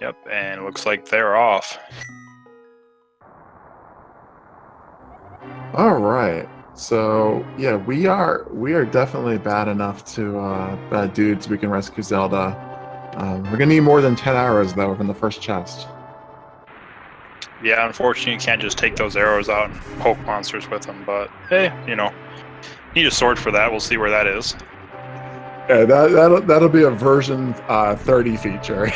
Yep, and looks like they're off. All right. So yeah, we are definitely bad enough to bad dudes. We can rescue Zelda. We're gonna need more than 10 arrows though in the first chest. Yeah, unfortunately, you can't just take those arrows out and poke monsters with them. But hey, need a sword for that. We'll see where that is. Yeah, that'll be a version 30 feature.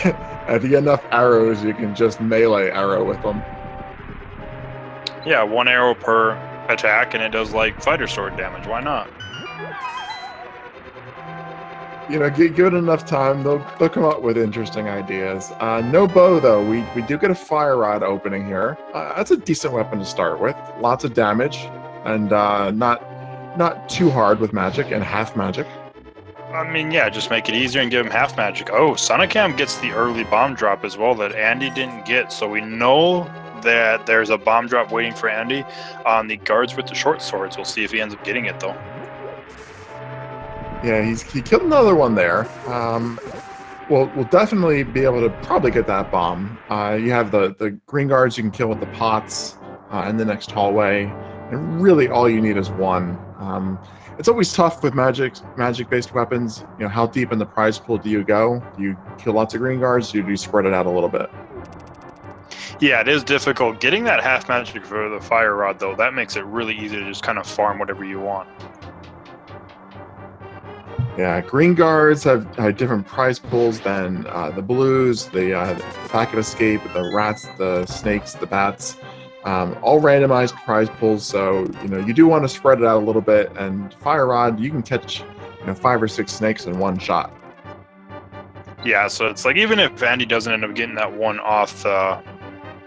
If you get enough arrows, you can just melee arrow with them. Yeah, 1 arrow per attack, and it does like fighter sword damage. Why not? Give it enough time, they'll come up with interesting ideas. No bow though. We do get a fire rod opening here. That's a decent weapon to start with. Lots of damage, and not too hard with magic and half magic. I mean, yeah, just make it easier and give him half magic. Oh, sonicam gets the early bomb drop as well that Andy didn't get, so we know that there's a bomb drop waiting for Andy on the guards with the short swords. We'll see if he ends up getting it though. Yeah, he killed another one there. We'll definitely be able to probably get that bomb. You have the green guards you can kill with the pots in the next hallway, and really all you need is one. It's always tough with magic-based weapons. How deep in the prize pool do you go? Do you kill lots of green guards? Or do you spread it out a little bit? Yeah, it is difficult. Getting that half magic for the fire rod, though, that makes it really easy to just kind of farm whatever you want. Yeah, green guards have different prize pools than the blues, the packet escape, the rats, the snakes, the bats. All randomized prize pools, so you do want to spread it out a little bit. And fire rod, you can catch 5 or 6 snakes in one shot. Yeah, so it's like even if Andy doesn't end up getting that one off the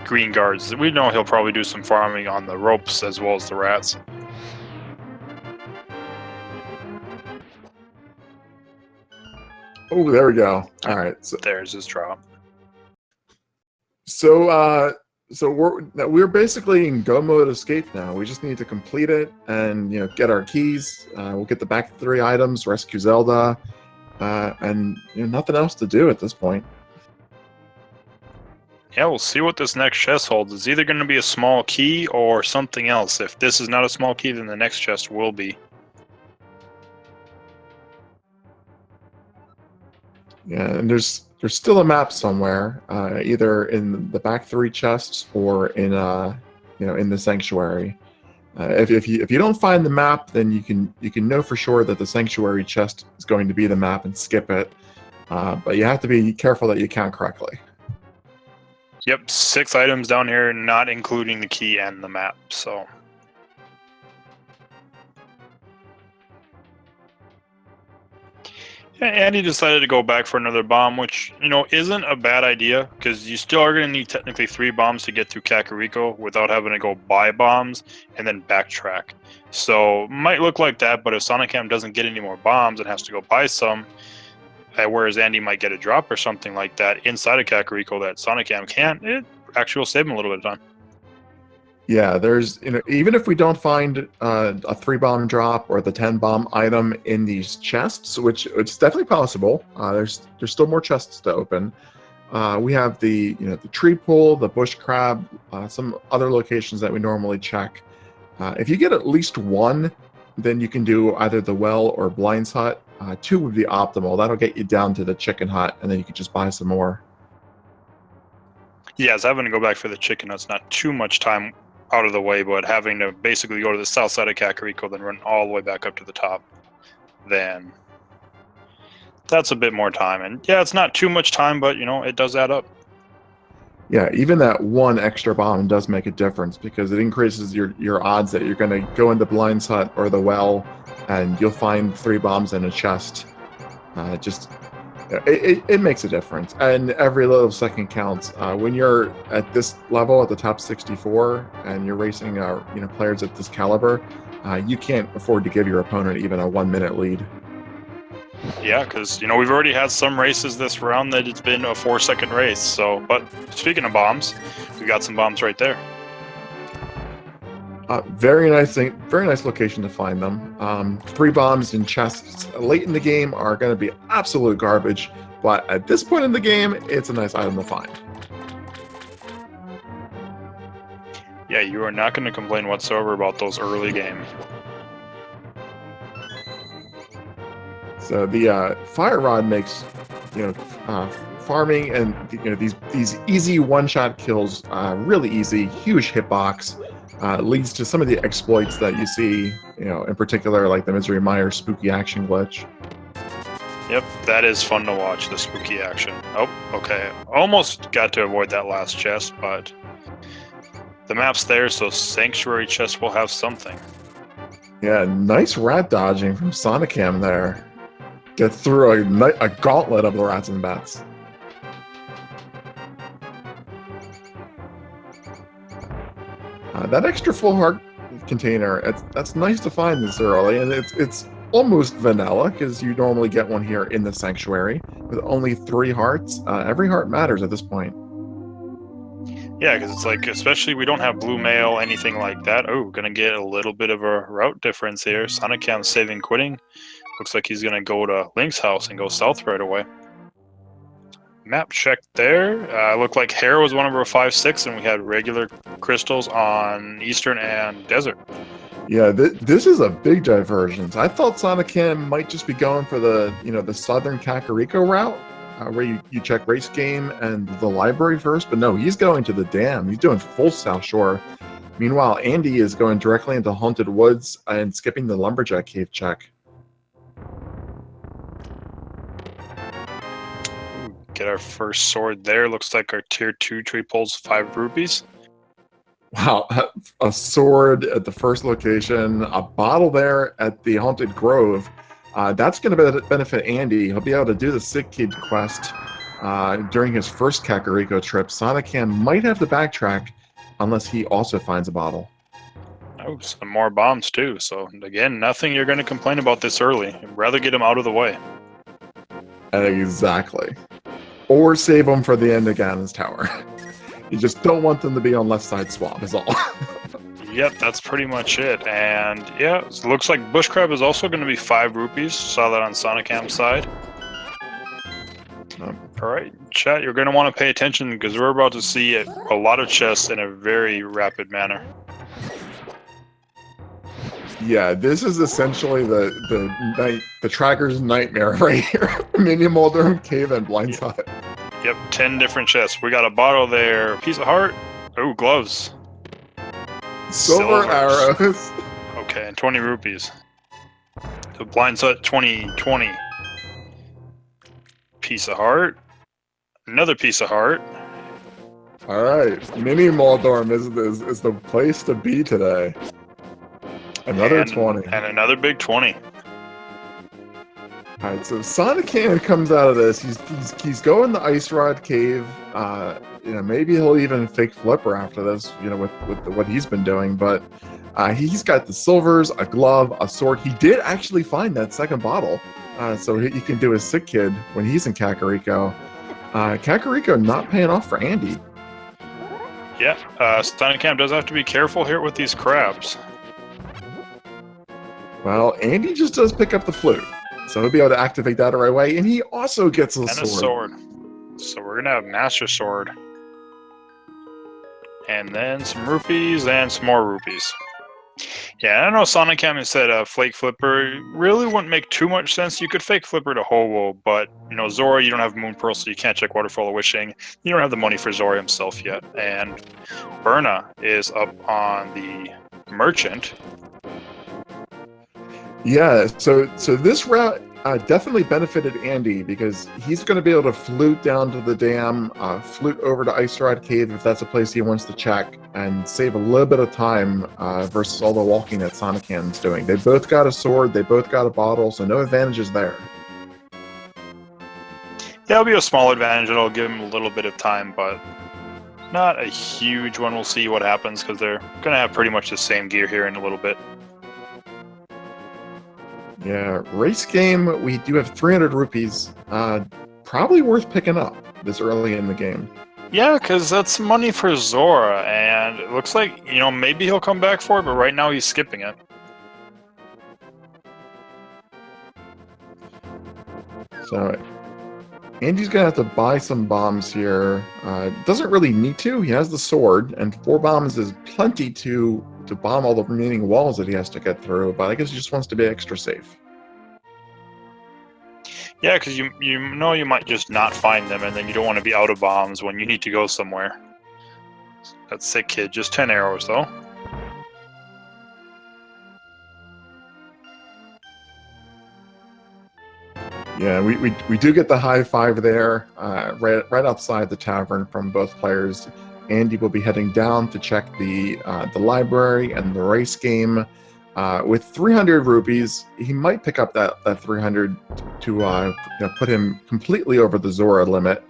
green guards, we know he'll probably do some farming on the ropes as well as the rats. Oh, there we go. All right, so there's his drop. So we're basically in go mode escape now. We just need to complete it and get our keys. We'll get the back 3 items, rescue Zelda, and nothing else to do at this point. Yeah, we'll see what this next chest holds. It's either going to be a small key or something else. If this is not a small key, then the next chest will be. Yeah, and there's still a map somewhere, either in the back 3 chests or in in the sanctuary. If you don't find the map, then you can know for sure that the sanctuary chest is going to be the map and skip it. But you have to be careful that you count correctly. Yep, 6 items down here, not including the key and the map. So. Andy decided to go back for another bomb, which, isn't a bad idea, because you still are going to need technically 3 bombs to get through Kakariko without having to go buy bombs and then backtrack. So, might look like that, but if sonicam doesn't get any more bombs and has to go buy some, whereas Andy might get a drop or something like that inside of Kakariko that sonicam can't, it actually will save him a little bit of time. Yeah, there's even if we don't find a 3-bomb drop or the 10-bomb item in these chests, which it's definitely possible. There's still more chests to open. We have the the tree pool, the bush crab, some other locations that we normally check. If you get at least 1, then you can do either the well or Blind's Hut. 2 would be optimal. That'll get you down to the chicken hut, and then you can just buy some more. Yes, having to go back for the chicken hut's not too much time out of the way, but having to basically go to the south side of Kakariko, then run all the way back up to the top, then that's a bit more time. And yeah, it's not too much time, but it does add up. Yeah, even that 1 extra bomb does make a difference because it increases your odds that you're going to go into Blind's Hut or the well, and you'll find 3 bombs in a chest. It makes a difference, and every little second counts. When you're at this level, at the top 64, and you're racing players at this caliber, you can't afford to give your opponent even a 1-minute lead. Yeah, because we've already had some races this round that it's been a 4-second race. So, but speaking of bombs, we got some bombs right there. Very nice location to find them. 3 bombs in chests late in the game are going to be absolute garbage, but at this point in the game, it's a nice item to find. Yeah, you are not going to complain whatsoever about those early game. So the fire rod makes, farming and these easy one-shot kills really easy. Huge hitbox leads to some of the exploits that you see, in particular like the Misery Mire spooky action glitch. Yep, that is fun to watch, the spooky action. Oh, okay. Almost got to avoid that last chest, but the map's there, so Sanctuary chest will have something. Yeah, nice rat dodging from sonicam there. Get through a gauntlet of the rats and bats. That extra full heart container, that's nice to find this early, and it's almost vanilla because you normally get one here in the sanctuary with only 3 hearts. Every heart matters at this point. Yeah, because it's like, especially we don't have blue mail, anything like that. Oh, gonna get a little bit of a route difference here. sonicam saving quitting. Looks like he's gonna go to Link's house and go south right away. Map check there. Looked like Hair was one of our 5-6, and we had regular crystals on Eastern and Desert. Yeah, this is a big divergence. I thought sonicam might just be going for the southern Kakariko route, where you check race game and the library first, but no, he's going to the dam. He's doing full South Shore. Meanwhile, Andy is going directly into Haunted Woods and skipping the Lumberjack Cave check. Get our first sword there. Looks like our tier 2 tree pulls 5 rupees. Wow, a sword at the first location, a bottle there at the Haunted Grove. That's going to benefit Andy. He'll be able to do the Sick Kid quest during his first Kakariko trip. sonicam might have to backtrack unless he also finds a bottle. Oh, some more bombs too. So again, nothing you're going to complain about this early. I'd rather get them out of the way. Exactly. Or save them for the end of Ganon's Tower. You just don't want them to be on left side swap is all. Yep, that's pretty much it. And yeah, it looks like Bush Crab is also going to be 5 rupees. Saw that on sonicam's side. All right, chat, you're going to want to pay attention because we're about to see a lot of chests in a very rapid manner. Yeah, this is essentially the tracker's nightmare right here. Mini Moldorm Cave and Blindside. Yep, 10 different chests. We got a bottle there, piece of heart. Oh, gloves. Silver arrows. Okay, and 20 rupees. The Blindside 20. Piece of heart. Another piece of heart. All right, Mini Moldorm is the place to be today. Another 20. And another big 20. All right, so sonicam comes out of this. He's going to Ice Rod Cave. Maybe he'll even fake Flipper after this. With what he's been doing. But he's got the silvers, a glove, a sword. He did actually find that second bottle, so he can do his Sick Kid when he's in Kakariko. Kakariko not paying off for Andy. Yeah, sonicam does have to be careful here with these crabs. Well, Andy just does pick up the flute. So he'll be able to activate that the right way, and he also gets a sword. So we're gonna have Master Sword. And then some rupees and some more rupees. Yeah, I know sonicam has said Flake Flipper really wouldn't make too much sense. You could fake Flipper to Ho-Oh, but Zora, you don't have Moon Pearl, so you can't check Waterfall of Wishing. You don't have the money for Zora himself yet. And Berna is up on the Merchant. Yeah, so this route definitely benefited Andy because he's going to be able to flute down to the dam, flute over to Ice Rod Cave if that's a place he wants to check, and save a little bit of time versus all the walking that sonicam's doing. They both got a sword, they both got a bottle, so no advantages there. Yeah, it'll be a small advantage. It'll give him a little bit of time, but not a huge one. We'll see what happens because they're going to have pretty much the same gear here in a little bit. Yeah, race game, we do have 300 rupees. Probably worth picking up this early in the game. Yeah, because that's money for Zora, and it looks like, maybe he'll come back for it, but right now he's skipping it. So, Andy's gonna have to buy some bombs here. Doesn't really need to. He has the sword, and 4 bombs is plenty to bomb all the remaining walls that he has to get through. But I guess he just wants to be extra safe. Yeah, because you know you might just not find them, and then you don't want to be out of bombs when you need to go somewhere. That's sick, kid. Just 10 arrows, though. Yeah, we do get the high five there, right outside the tavern from both players. Andy will be heading down to check the library and the race game. With 300 rupees, he might pick up that 300 to put him completely over the Zora limit.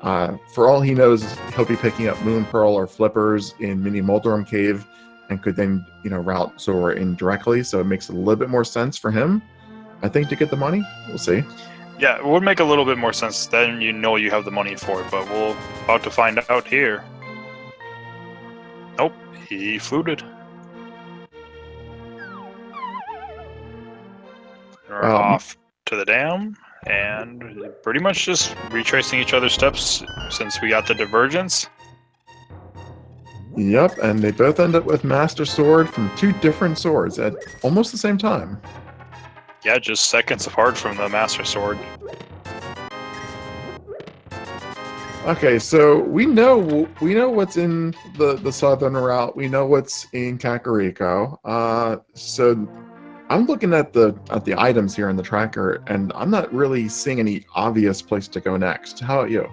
For all he knows, he'll be picking up Moon Pearl or Flippers in Mini Moldorum Cave, and could then route Zora in directly. So it makes a little bit more sense for him, I think, to get the money. We'll see. Yeah, it would make a little bit more sense then you know you have the money for it, but we'll about to find out here. Nope, he fluted. We're off to the dam, and pretty much just retracing each other's steps since we got the divergence. Yep, and they both end up with Master Sword from 2 different swords at almost the same time. Yeah, just seconds apart from the Master Sword. Okay, so we know what's in the southern route. We know what's in Kakariko. So I'm looking at the items here in the tracker, and I'm not really seeing any obvious place to go next. How about you?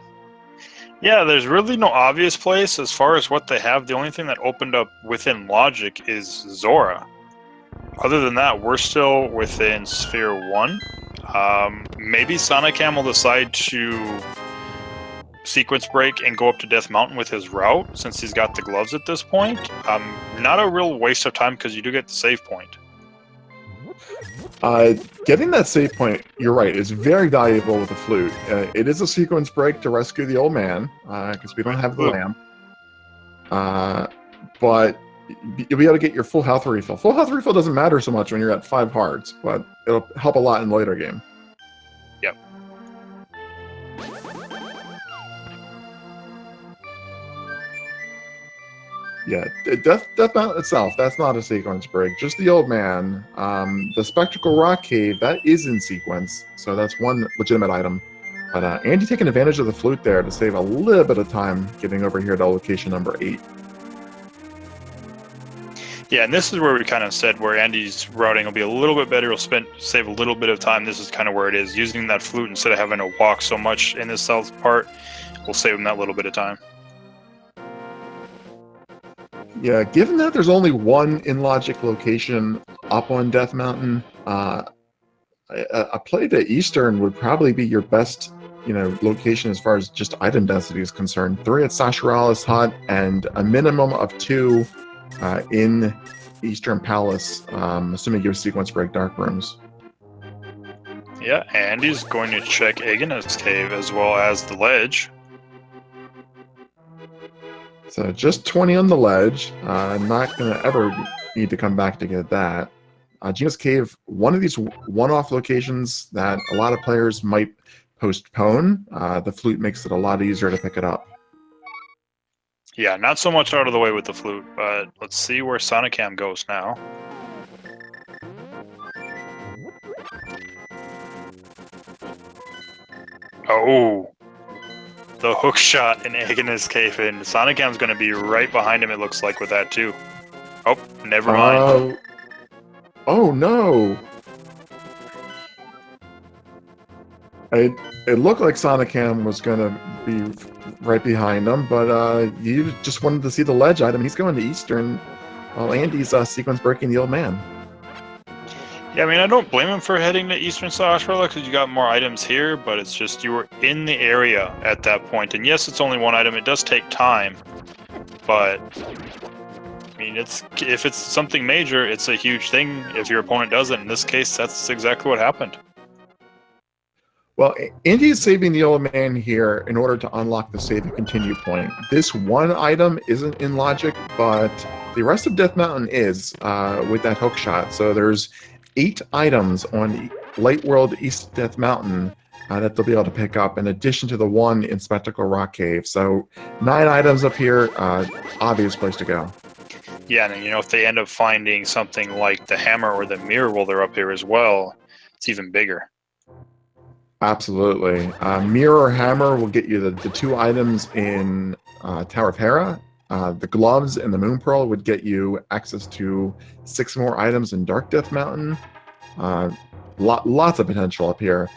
Yeah, there's really no obvious place as far as what they have. The only thing that opened up within logic is Zora. Other than that, we're still within Sphere 1. Maybe sonicam will decide to sequence break and go up to Death Mountain with his route, since he's got the gloves at this point. Not a real waste of time, because you do get the save point. Getting that save point, you're right, is very valuable with the flute. It is a sequence break to rescue the old man, because we don't have the lamp. But you'll be able to get your full health refill. Full health refill doesn't matter so much when you're at 5 hearts, but it'll help a lot in the later game. Yep. Yeah, Death Mountain itself, that's not a sequence break. Just the old man. The Spectral Rock Cave, that is in sequence, so that's one legitimate item. But Andy taking advantage of the flute there to save a little bit of time getting over here to location number 8. Yeah, and this is where we kind of said where Andy's routing will be a little bit better. He'll save a little bit of time. This is kind of where it is. Using that flute instead of having to walk so much in this south part will save him that little bit of time. Yeah, given that there's only one in-logic location up on Death Mountain, a play to Eastern would probably be your best, location as far as just item density is concerned. 3 at Sashirala's Hut and a minimum of 2 in Eastern Palace, assuming you sequence break dark rooms. Yeah, Andy's going to check Agana's Cave as well as the ledge. So just 20 on the ledge. Not going to ever need to come back to get that. Gina's Cave, one of these one-off locations that a lot of players might postpone. The flute makes it a lot easier to pick it up. Yeah, not so much out of the way with the flute, but let's see where sonicam goes now. Oh, the hook shot in Agana's Cave, and sonicam's going to be right behind him, it looks like, with that too. Oh, never mind. Oh no! It looked like sonicam was going to be right behind him, but you just wanted to see the ledge item. He's going to Eastern while Andy's sequence breaking the old man. Yeah, I mean, I don't blame him for heading to Eastern Sashirala because you got more items here, but it's just you were in the area at that point. And yes, it's only one item. It does take time, but I mean, if it's something major, it's a huge thing if your opponent does it. In this case, that's exactly what happened. Well, Andy is saving the old man here in order to unlock the save and continue point. This one item isn't in logic, but the rest of Death Mountain is with that hook shot. So there's 8 items on Light World East Death Mountain that they'll be able to pick up in addition to the one in Spectacle Rock Cave. So 9 items up here, obvious place to go. Yeah, and if they end up finding something like the hammer or the mirror while they're up here as well, it's even bigger. Absolutely. Mirror or hammer will get you the 2 items in Tower of Hera. The gloves and the Moon Pearl would get you access to 6 more items in Dark Death Mountain. Lots of potential up here.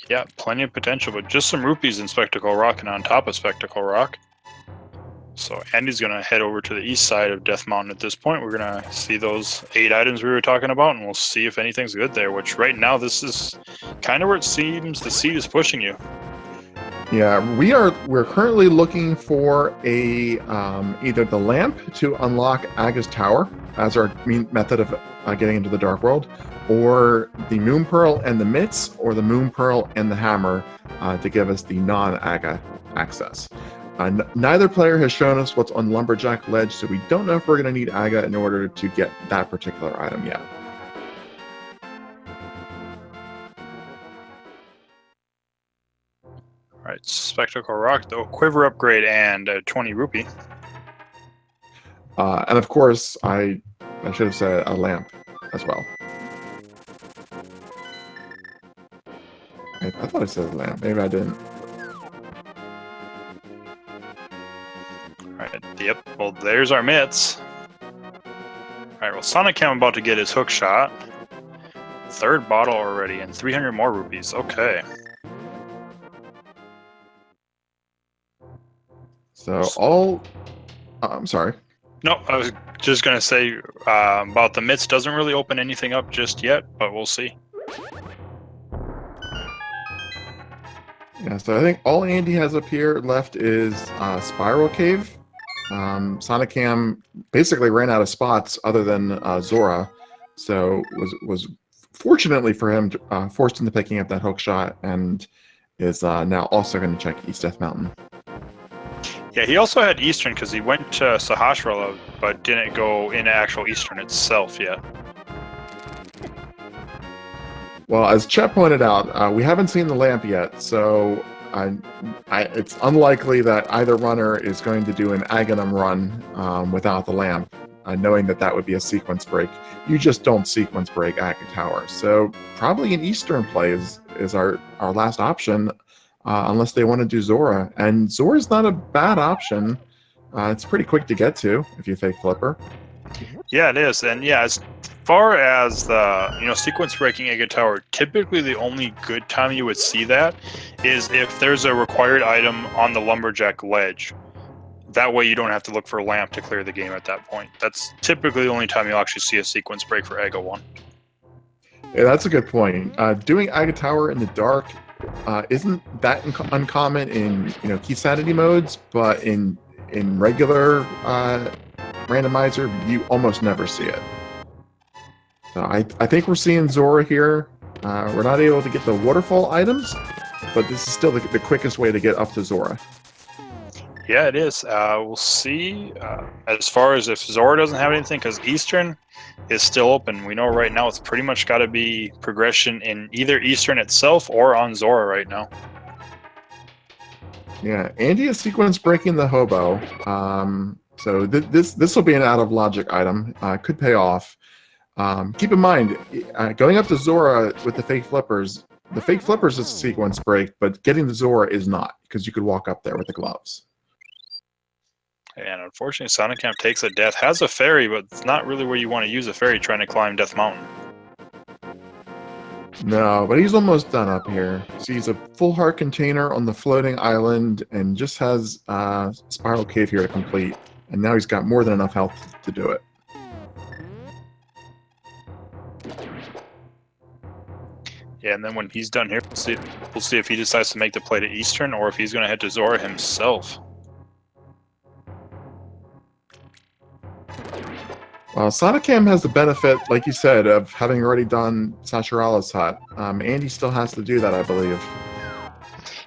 Yeah, plenty of potential, but just some rupees in Spectacle Rock and on top of Spectacle Rock. So Andy's going to head over to the east side of Death Mountain at this point. We're going to see those 8 items we were talking about, and we'll see if anything's good there, which right now this is kind of where it seems the seed is pushing you. Yeah, we're currently looking for a either the lamp to unlock Aga's Tower as our main method of getting into the Dark World, or the Moon Pearl and the Mitts, or the Moon Pearl and the Hammer to give us the non-Aga access. Neither player has shown us what's on Lumberjack Ledge, so we don't know if we're going to need Aga in order to get that particular item yet. All right, Spectacle Rock, though, Quiver upgrade and 20 rupee. And of course, I should have said a lamp as well. I thought I said a lamp. Maybe I didn't. Alright, yep, well, there's our mitts. Alright, well, sonicam about to get his hook shot. 3rd bottle already, and 300 more rupees. Okay. So all... I'm sorry. No, I was just going to say about the mitts doesn't really open anything up just yet, but we'll see. Yeah, so I think all Andy has up here left is Spiral Cave. Sonicam basically ran out of spots other than Zora, so was fortunately for him forced into picking up that hook shot, and is now also going to check East Death Mountain. Yeah, he also had Eastern because he went to Sahasrara, but didn't go into actual Eastern itself yet. Well, as Chet pointed out, we haven't seen the lamp yet, so it's unlikely that either runner is going to do an Aghanim run without the lamp, knowing that would be a sequence break. You just don't sequence break Aga Tower. So probably an Eastern play is our last option, unless they want to do Zora. And Zora's not a bad option. It's pretty quick to get to if you fake Flipper. Yeah, it is. And yeah, as far as the sequence breaking Aga Tower, typically the only good time you would see that is if there's a required item on the Lumberjack Ledge. That way you don't have to look for a lamp to clear the game at that point. That's typically the only time you'll actually see a sequence break for Aga 1. Yeah, that's a good point. Doing Aga Tower in the dark isn't that uncommon in key sanity modes, but in regular randomizer, you almost never see it. So I think we're seeing Zora here. We're not able to get the waterfall items, but this is still the quickest way to get up to Zora. Yeah, it is. We'll see. As far as if Zora doesn't have anything, because Eastern is still open. We know right now it's pretty much got to be progression in either Eastern itself or on Zora right now. Yeah, Andy is sequence breaking the hobo. So this will be an out of logic item. Could pay off. Keep in mind, going up to Zora with the fake flippers is a sequence break, but getting to Zora is not, because you could walk up there with the gloves. And unfortunately, sonicam takes a death. Has a fairy, but it's not really where you want to use a fairy trying to climb Death Mountain. No, but he's almost done up here. Sees a full heart container on the floating island and just has Spiral Cave here to complete. And now he's got more than enough health to do it. Yeah, and then when he's done here, we'll see if he decides to make the play to Eastern or if he's going to head to Zora himself. Well, sonicam has the benefit, like you said, of having already done Sashirala's hut. Andy still has to do that, I believe.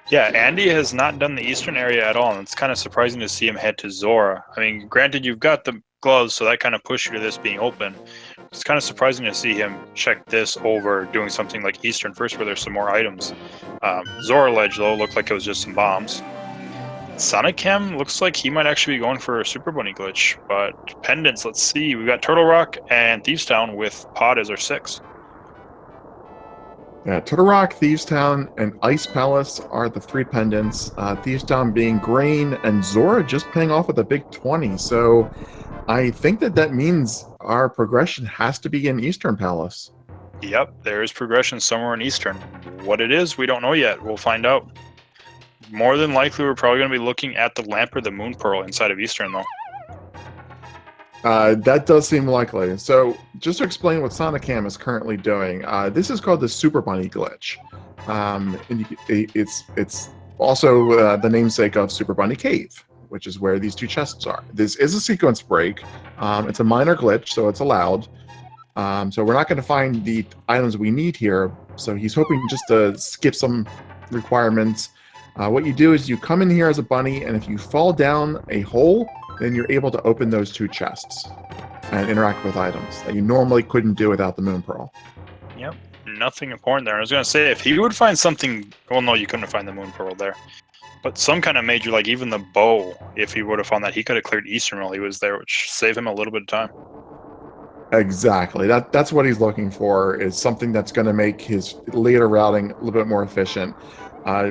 Yeah, Andy has not done the Eastern area at all, and it's kind of surprising to see him head to Zora. I mean, granted, you've got the gloves, so that kind of pushed you to this being open. It's kind of surprising to see him check this over doing something like Eastern first, where there's some more items. Zora Ledge, though, looked like it was just some bombs. Sonicam looks like he might actually be going for a Super Bunny glitch, but pendants, let's see. We've got Turtle Rock and Thieves Town with Pod as our 6. Yeah, Turtle Rock, Thieves Town, and Ice Palace are the 3 pendants. Thieves Town being green, and Zora just paying off with a big 20. So I think that means our progression has to be in Eastern Palace. Yep, there is progression somewhere in Eastern. What it is, we don't know yet. We'll find out. More than likely, we're probably going to be looking at the lamp or the moon pearl inside of Eastern, though. That does seem likely. So, just to explain what sonicam is currently doing, this is called the Super Bunny glitch. It's also the namesake of Super Bunny Cave, which is where these 2 chests are. This is a sequence break. It's a minor glitch, so it's allowed. So we're not going to find the items we need here. So he's hoping just to skip some requirements. What you do is you come in here as a bunny, and if you fall down a hole, then you're able to open those 2 chests and interact with items that you normally couldn't do without the moon pearl. Yep, nothing important there. I was going to say, if he would find something... Well, no, you couldn't find the moon pearl there. But some kind of major, like even the bow, if he would have found that, he could have cleared Eastern while he was there, which saved him a little bit of time. Exactly. That's what he's looking for, is something that's going to make his later routing a little bit more efficient.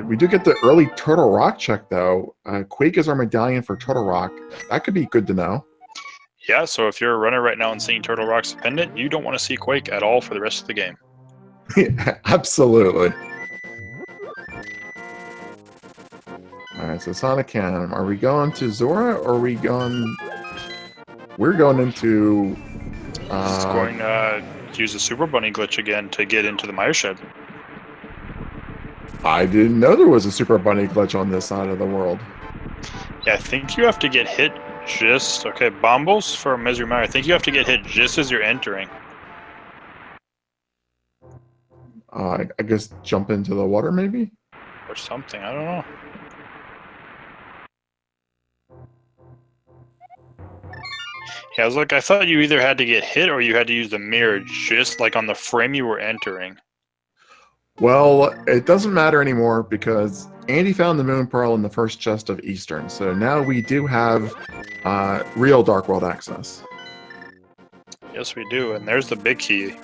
We do get the early Turtle Rock check, though. Quake is our medallion for Turtle Rock. That could be good to know. Yeah, so if you're a runner right now and seeing Turtle Rock's pendant, you don't want to see Quake at all for the rest of the game. Absolutely. Alright, so sonicam. Are we going to Zora, or are we going... We're going into... It's going to use the Super Bunny glitch again to get into the Mire Shed. I didn't know there was a Super Bunny glitch on this side of the world. Yeah, I think you have to get hit just... Okay, Bombos for Misery Mire. I think you have to get hit just as you're entering. I guess jump into the water, maybe? Or something, I don't know. Yeah, I was like, I thought you either had to get hit or you had to use the mirror just like on the frame you were entering. Well, it doesn't matter anymore because Andy found the moon pearl in the first chest of Eastern, so now we do have real Dark World access. Yes, we do, and there's the big key.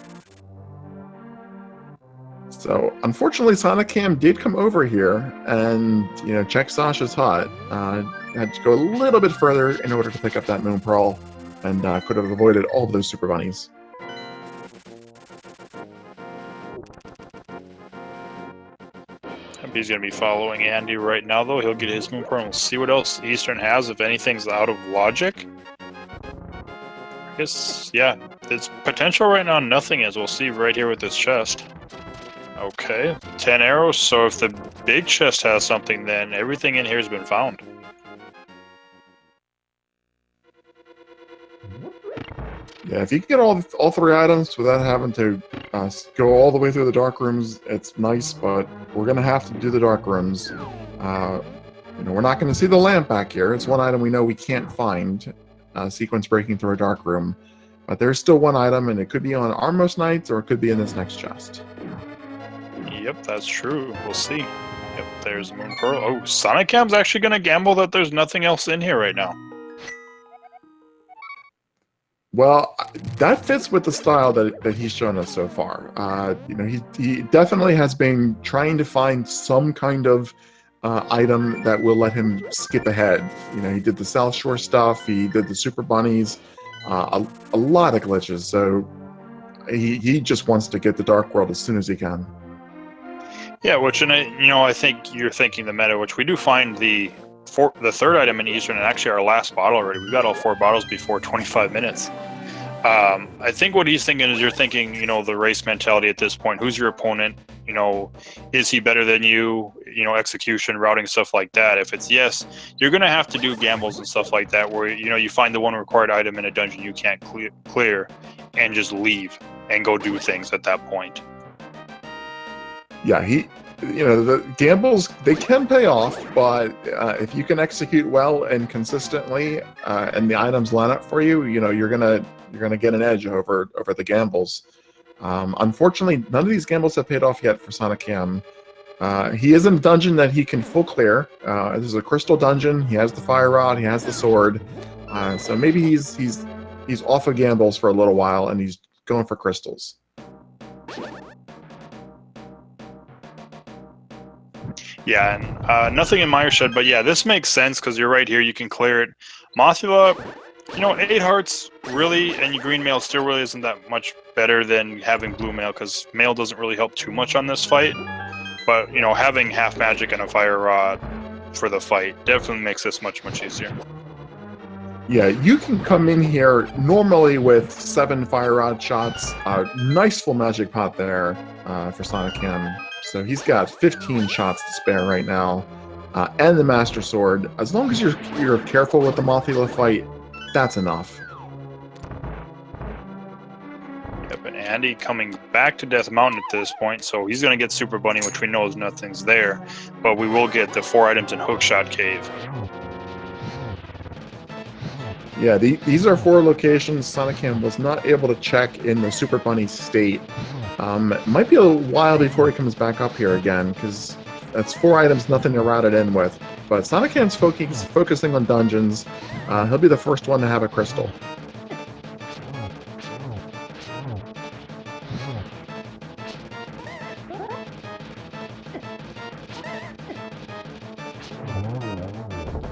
So, unfortunately, sonicam did come over here and, check Sasha's hut. Had to go a little bit further in order to pick up that moon pearl, and could have avoided all of those Super Bunnies. He's going to be following Andy right now, though. He'll get his moon pearl. We'll see what else Eastern has, if anything's out of logic. I guess, yeah, there's potential right now. Nothing is. We'll see right here with this chest. Okay, 10 arrows. So if the big chest has something, then everything in here has been found. Yeah, if you can get all 3 items without having to go all the way through the dark rooms, it's nice, but we're going to have to do the dark rooms. We're not going to see the lamp back here. It's one item we know we can't find, sequence breaking through a dark room. But there's still one item, and it could be on Armmost Nights, or it could be in this next chest. Yep, that's true. We'll see. Yep, there's Moon Pearl. Oh, sonicam's actually going to gamble that there's nothing else in here right now. Well, that fits with the style that he's shown us so far. He definitely has been trying to find some kind of item that will let him skip ahead. He did the South Shore stuff. He did the Super Bunnies. A lot of glitches. So he just wants to get the Dark World as soon as he can. Yeah, which, and I think you're thinking the meta, which we do find the 3rd item in Eastern, and actually our last bottle already. We've got all 4 bottles before 25 minutes. I think what he's thinking is you're thinking, the race mentality at this point. Who's your opponent? Is he better than you? Execution, routing, stuff like that. If it's yes, you're going to have to do gambles and stuff like that where, you find the one required item in a dungeon you can't clear and just leave and go do things at that point. Yeah, The gambles, they can pay off, but if you can execute well and consistently, and the items line up for you, you're gonna get an edge over the gambles. Unfortunately, none of these gambles have paid off yet for sonicam. He is in a dungeon that he can full clear. This is a crystal dungeon. He has the fire rod. He has the sword. So maybe he's off of gambles for a little while, and he's going for crystals. Yeah, and nothing in Mire Shed, but yeah, this makes sense because you're right here. You can clear it. Mothula, 8 hearts really, and your green mail still really isn't that much better than having blue mail because mail doesn't really help too much on this fight. But having half magic and a fire rod for the fight definitely makes this much easier. Yeah, you can come in here normally with 7 fire rod shots. Nice full magic pot there for sonicam. So he's got 15 shots to spare right now, and the Master Sword. As long as you're careful with the Mothula fight, that's enough. Yep, and Andy coming back to Death Mountain at this point, so he's going to get Super Bunny, which we know is nothing's there, but we will get the 4 items in Hookshot Cave. Yeah, these are 4 locations sonicam was not able to check in the Super Bunny state. It might be a while before he comes back up here again, because that's 4 items, nothing to route it in with. But sonicam's focusing on dungeons. He'll be the first one to have a crystal.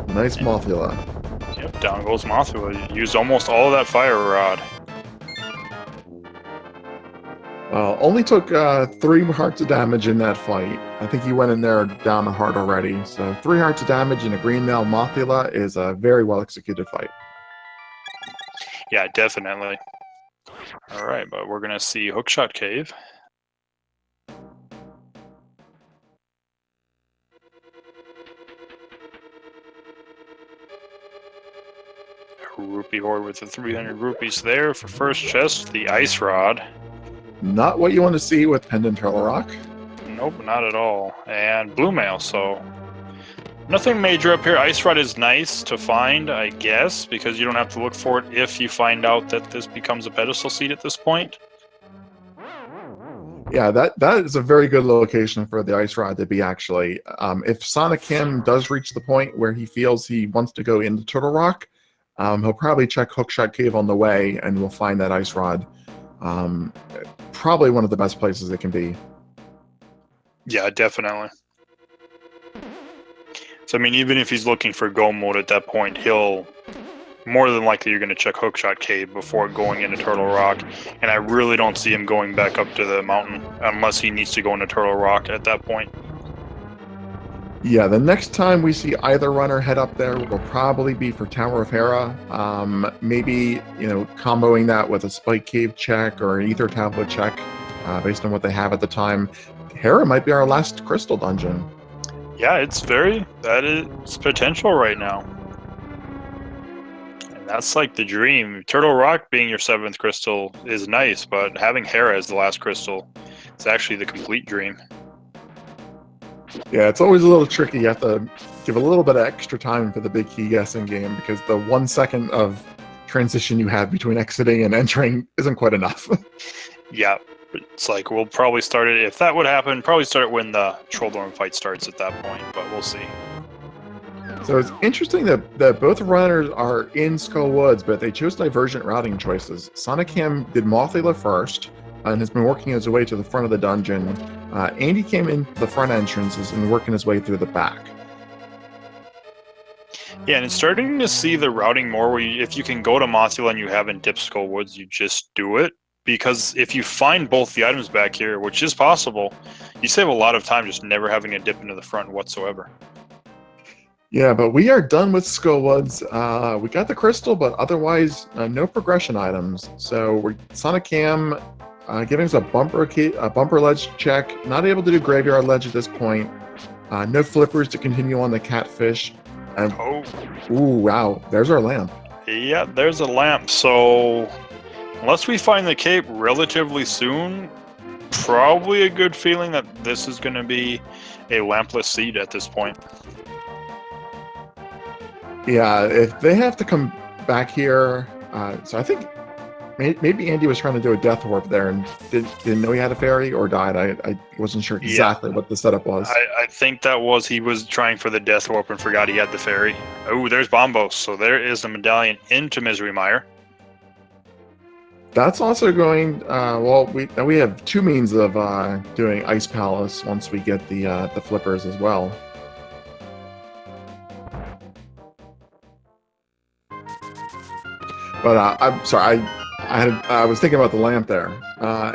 Nice Mothula. Yep, down goes Mothula. Used almost all of that fire rod. Only took 3 hearts of damage in that fight. I think he went in there down a heart already. So 3 hearts of damage in a green mail Mothula is a very well executed fight. Yeah, definitely. All right, but we're gonna see Hookshot Cave. Rupee Horde with the 300 rupees there for first chest. The Ice Rod. Not what you want to see with Pendant Turtle Rock. Nope, not at all. And Blue Mail, so nothing major up here. Ice Rod is nice to find, I guess, because you don't have to look for it if you find out that this becomes a pedestal seat at this point. Yeah, that is a very good location for the Ice Rod to be, actually. If sonicam does reach the point where he feels he wants to go into Turtle Rock, he'll probably check Hookshot Cave on the way, and we'll find that Ice Rod. Probably one of the best places it can be. Yeah, definitely. So, I mean, even if he's looking for go mode at that point, he'll more than likely you're going to check Hookshot Cave before going into Turtle Rock. And I really don't see him going back up to the mountain unless he needs to go into Turtle Rock at that point. Yeah, the next time we see either runner head up there will probably be for Tower of Hera. Maybe, comboing that with a Spike Cave check or an Ether Tablet check, based on what they have at the time. Hera might be our last crystal dungeon. Yeah, that is potential right now. And that's like the dream. Turtle Rock being your 7th crystal is nice, but having Hera as the last crystal is actually the complete dream. Yeah, it's always a little tricky. You have to give a little bit of extra time for the big key guessing game because the 1 second of transition you have between exiting and entering isn't quite enough. Yeah, it's like we'll probably start it, if that would happen, probably start it when the Trolldorn fight starts at that point, but we'll see. So it's interesting that both runners are in Skull Woods, but they chose divergent routing choices. sonicam did Mothula first, and has been working his way to the front of the dungeon. Andy came in the front entrances and working his way through the back. Yeah, and it's starting to see the routing more where if you can go to Mothula and you haven't dipped Skull Woods, you just do it. Because if you find both the items back here, which is possible, you save a lot of time just never having a dip into the front whatsoever. Yeah, but we are done with Skull Woods. We got the crystal, but otherwise no progression items. So we're sonicam giving us a bumper ledge check. Not able to do graveyard ledge at this point. No flippers to continue on the catfish. Ooh, wow! There's our lamp. Yeah, there's a lamp. So unless we find the cape relatively soon, probably a good feeling that this is going to be a lampless seed at this point. Yeah, if they have to come back here, so I think maybe Andy was trying to do a death warp there and didn't know he had a fairy or died. I wasn't sure exactly what the setup was. I think that was he was trying for the death warp and forgot he had the fairy. Oh, there's Bombos. So there is the medallion into Misery Mire. That's also going, well, we have two means of doing Ice Palace once we get the flippers as well. But I'm sorry, I was thinking about the lamp there.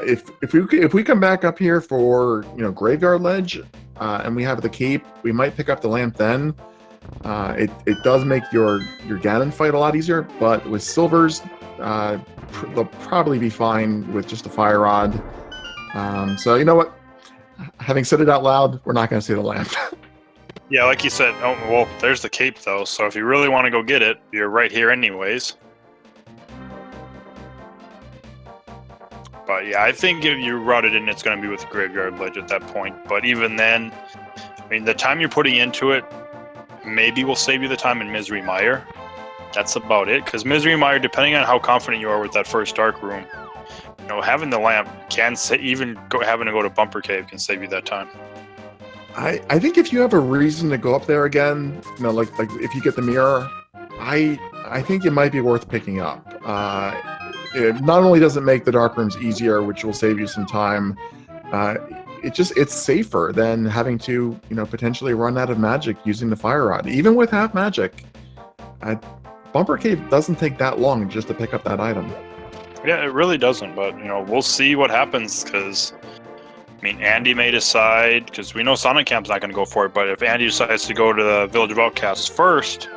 If we come back up here for Graveyard Ledge, and we have the cape, we might pick up the lamp then. It does make your Ganon fight a lot easier, but with silvers, they'll probably be fine with just a fire rod. So you know what? Having said it out loud, we're not going to see the lamp. Yeah, like you said. Oh well, there's the cape though. So if you really want to go get it, you're right here anyways. But yeah, I think if you route it in, it's going to be with Graveyard Ledge at that point. But even then, I mean, the time you're putting into it, maybe will save you the time in Misery Mire. That's about it. Because Misery Mire, depending on how confident you are with that first Dark Room, having the lamp can even having to go to Bumper Cave can save you that time. I think if you have a reason to go up there again, like if you get the mirror, I think it might be worth picking up. It not only does it make the dark rooms easier, which will save you some time, it's safer than having to potentially run out of magic using the fire rod. Even with half magic, Bumper Cave doesn't take that long just to pick up that item. Yeah, it really doesn't. But we'll see what happens because. I mean, Andy may decide, because we know Sonicam's not going to go for it, but if Andy decides to go to the Village of Outcasts first,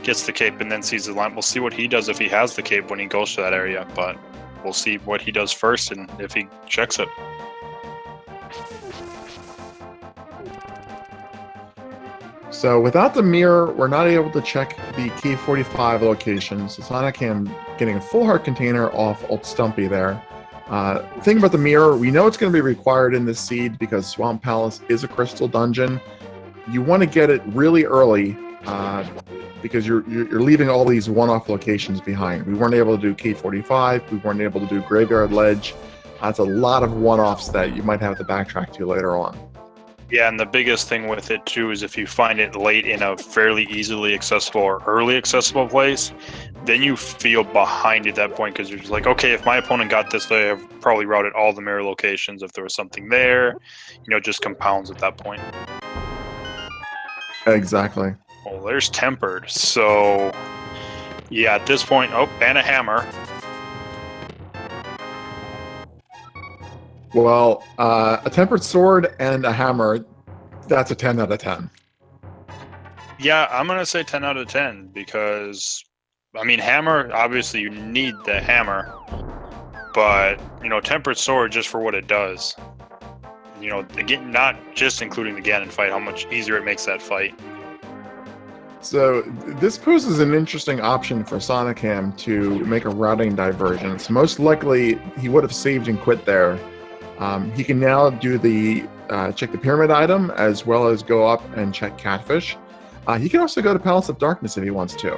gets the cape, and then sees the lamp, we'll see what he does if he has the cape when he goes to that area, but we'll see what he does first and if he checks it. So without the mirror, we're not able to check the Key 45 location, so Sonicam getting a full heart container off Old Stumpy there. The thing about the mirror, we know it's going to be required in this seed because Swamp Palace is a crystal dungeon. You want to get it really early because you're leaving all these one-off locations behind. We weren't able to do K45. We weren't able to do Graveyard Ledge. That's a lot of one-offs that you might have to backtrack to later on. Yeah, and the biggest thing with it too is if you find it late in a fairly easily accessible or early accessible place, then you feel behind at that point because you're just like, okay, if my opponent got this, they have probably routed all the mirror locations. If there was something there, it just compounds at that point. Exactly. Well, there's Tempered. So, yeah, at this point, and a hammer. Well, a Tempered Sword and a hammer, that's a 10 out of 10. Yeah, I'm going to say 10 out of 10 because, I mean, hammer, obviously you need the hammer, but, Tempered Sword just for what it does. Again, not just including the Ganon fight, how much easier it makes that fight. So this poses an interesting option for Sonicam to make a routing divergence. Most likely, he would have saved and quit there. He can now do the check the pyramid item as well as go up and check Catfish. He can also go to Palace of Darkness if he wants to.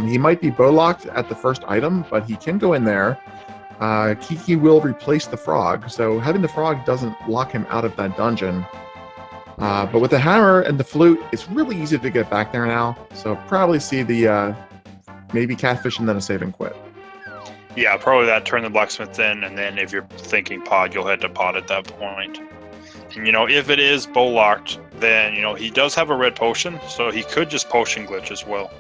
He might be bow-locked at the first item, but he can go in there. Kiki will replace the frog, so having the frog doesn't lock him out of that dungeon. But with the hammer and the flute, it's really easy to get back there now. So probably see the maybe Catfish and then a save and quit. Yeah, probably that. Turn the blacksmith in, and then if you're thinking pod, you'll head to pod at that point. And if it is bow locked, then he does have a red potion, so he could just potion glitch as well.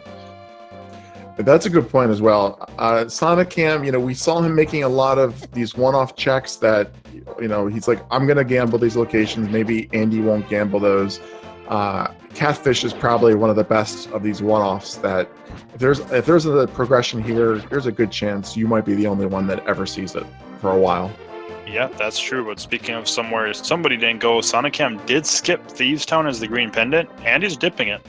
That's a good point as well. Sonicam, we saw him making a lot of these one-off checks that, he's like, I'm gonna gamble these locations. Maybe Andy won't gamble those. Catfish is probably one of the best of these one-offs that if there's a progression here, there's a good chance you might be the only one that ever sees it for a while. Yeah, that's true. But speaking of somewhere somebody didn't go, Sonicam did skip Thieves Town as the green pendant, and he's dipping it.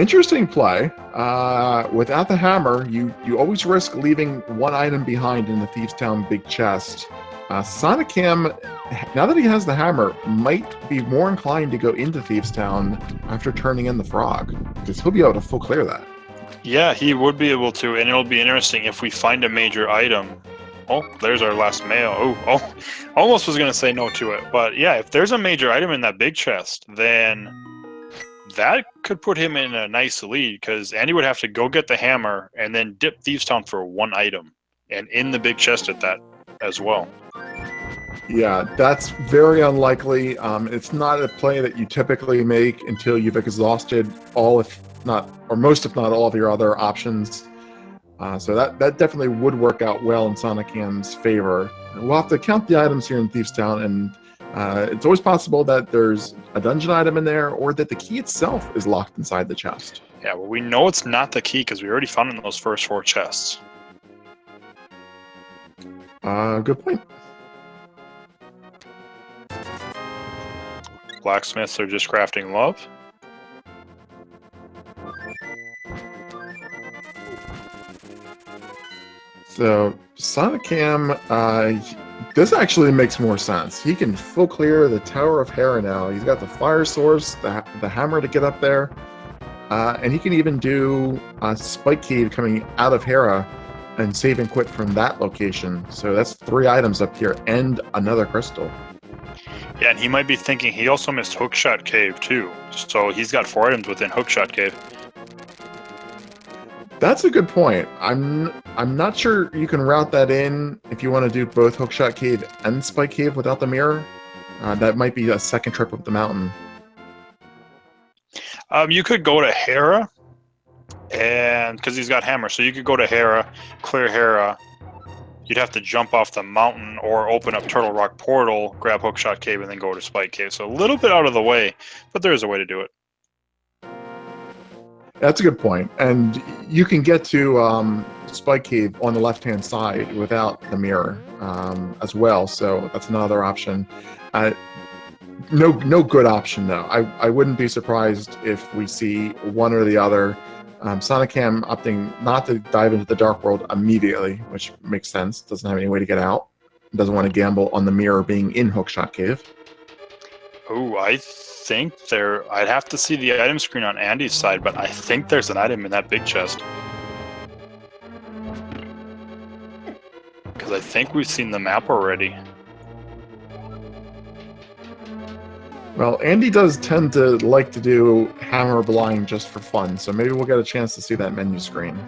Interesting play. Without the hammer, you always risk leaving one item behind in the Thieves' Town big chest. Sonicam, now that he has the hammer, might be more inclined to go into Thieves' Town after turning in the frog, because he'll be able to full clear that. Yeah, he would be able to, and it'll be interesting if we find a major item. Oh, there's our last mail. Oh, almost was going to say no to it. But yeah, if there's a major item in that big chest, then that could put him in a nice lead, because Andy would have to go get the hammer and then dip Thieves' Town for one item, and in the big chest at that as well. Yeah, that's very unlikely. It's not a play that you typically make until you've exhausted all, if not, or most, if not all, of your other options. So that definitely would work out well in Sonicam's favor. We'll have to count the items here in Thieves' Town, and it's always possible that there's a dungeon item in there, or that the key itself is locked inside the chest. Yeah, well, we know it's not the key because we already found it in those first 4 chests. Good point. Blacksmiths are just crafting love. So Sonicam, this actually makes more sense. He can full clear the Tower of Hera now. He's got the fire source, the hammer to get up there, and he can even do a Spike Cave coming out of Hera and save and quit from that location. So that's 3 items up here and another crystal. Yeah, and he might be thinking he also missed Hookshot Cave too. So he's got 4 items within Hookshot Cave. That's a good point. I'm not sure you can route that in if you want to do both Hookshot Cave and Spike Cave without the mirror. That might be a second trip up the mountain. You could go to Hera, and because he's got hammer, so you could go to Hera, clear Hera. You'd have to jump off the mountain or open up Turtle Rock Portal, grab Hookshot Cave, and then go to Spike Cave. So a little bit out of the way, but there is a way to do it. That's a good point. And you can get to Spike Cave on the left-hand side without the mirror as well. So that's another option. No good option, though. I wouldn't be surprised if we see one or the other. Sonicam opting not to dive into the Dark World immediately, which makes sense. Doesn't have any way to get out. Doesn't want to gamble on the mirror being in Hookshot Cave. Oh, I think I'd have to see the item screen on Andy's side, but I think there's an item in that big chest. Because I think we've seen the map already. Well, Andy does tend to like to do hammer blind just for fun, so maybe we'll get a chance to see that menu screen.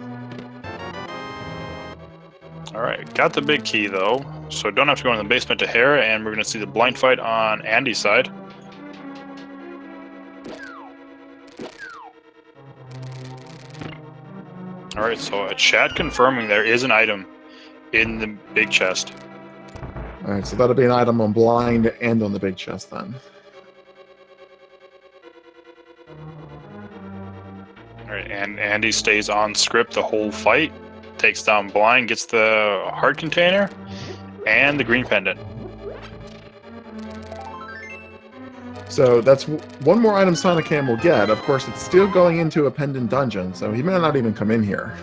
Alright, got the big key though, so don't have to go in the basement to Hera, and we're going to see the blind fight on Andy's side. Alright, so a chat confirming there is an item in the big chest. Alright, so that'll be an item on blind and on the big chest then. Alright, and Andy stays on script the whole fight, takes down blind, gets the heart container, and the green pendant. So that's one more item Sonicam will get. Of course, it's still going into a pendant dungeon, so he may not even come in here.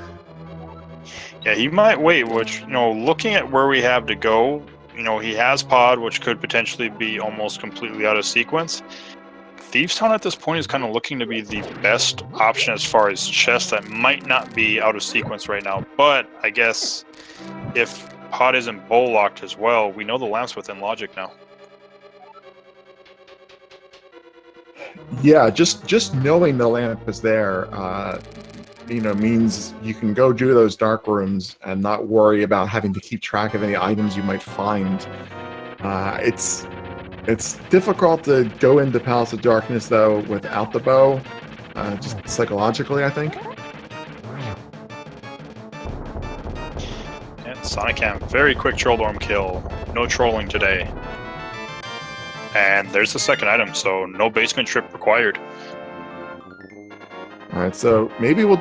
Yeah, he might wait, which, looking at where we have to go, he has pod, which could potentially be almost completely out of sequence. Thieves' Town at this point is kind of looking to be the best option as far as chests that might not be out of sequence right now. But I guess if pod isn't bowl locked as well, we know the lamp's within logic now. Yeah, just knowing the lamp is there, means you can go do those dark rooms and not worry about having to keep track of any items you might find. It's difficult to go into Palace of Darkness, though, without the bow, just psychologically, I think. And Sonicam, very quick Trolldorm kill. No trolling today. And there's the second item, so no basement trip required. Alright, so maybe we'll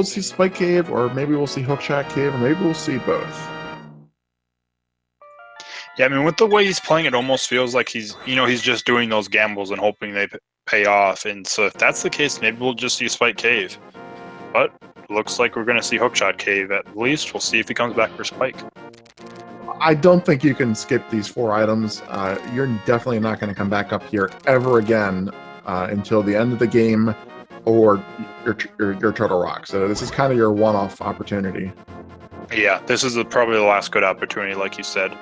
see Spike Cave, or maybe we'll see Hookshot Cave, or maybe we'll see both. Yeah, I mean, with the way he's playing, it almost feels like he's just doing those gambles and hoping they pay off. And so if that's the case, maybe we'll just see Spike Cave. But looks like we're going to see Hookshot Cave at least. We'll see if he comes back for Spike. I don't think you can skip these 4 items. You're definitely not going to come back up here ever again until the end of the game or your Turtle Rock. So this is kind of your one-off opportunity. Yeah, this is probably the last good opportunity, like you said.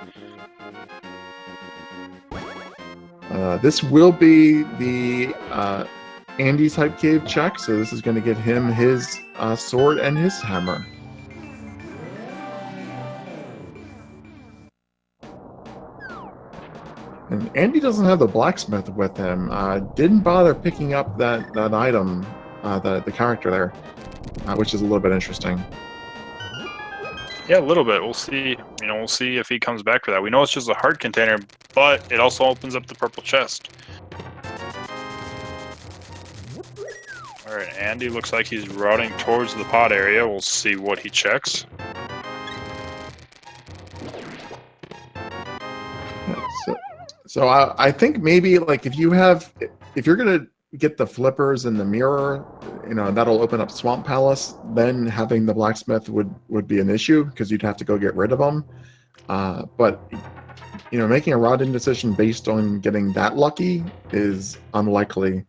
This will be the Andy type cave check, so this is going to get him his sword and his hammer. And Andy doesn't have the blacksmith with him. Didn't bother picking up that item, the character there, which is a little bit interesting. Yeah, a little bit. We'll see. We'll see if he comes back for that. We know it's just a heart container, but it also opens up the purple chest. All right, Andy looks like he's routing towards the pod area. We'll see what he checks. So I think maybe like if you're gonna get the flippers and the mirror, that'll open up Swamp Palace. Then having the blacksmith would be an issue because you'd have to go get rid of them. But making a route-in decision based on getting that lucky is unlikely.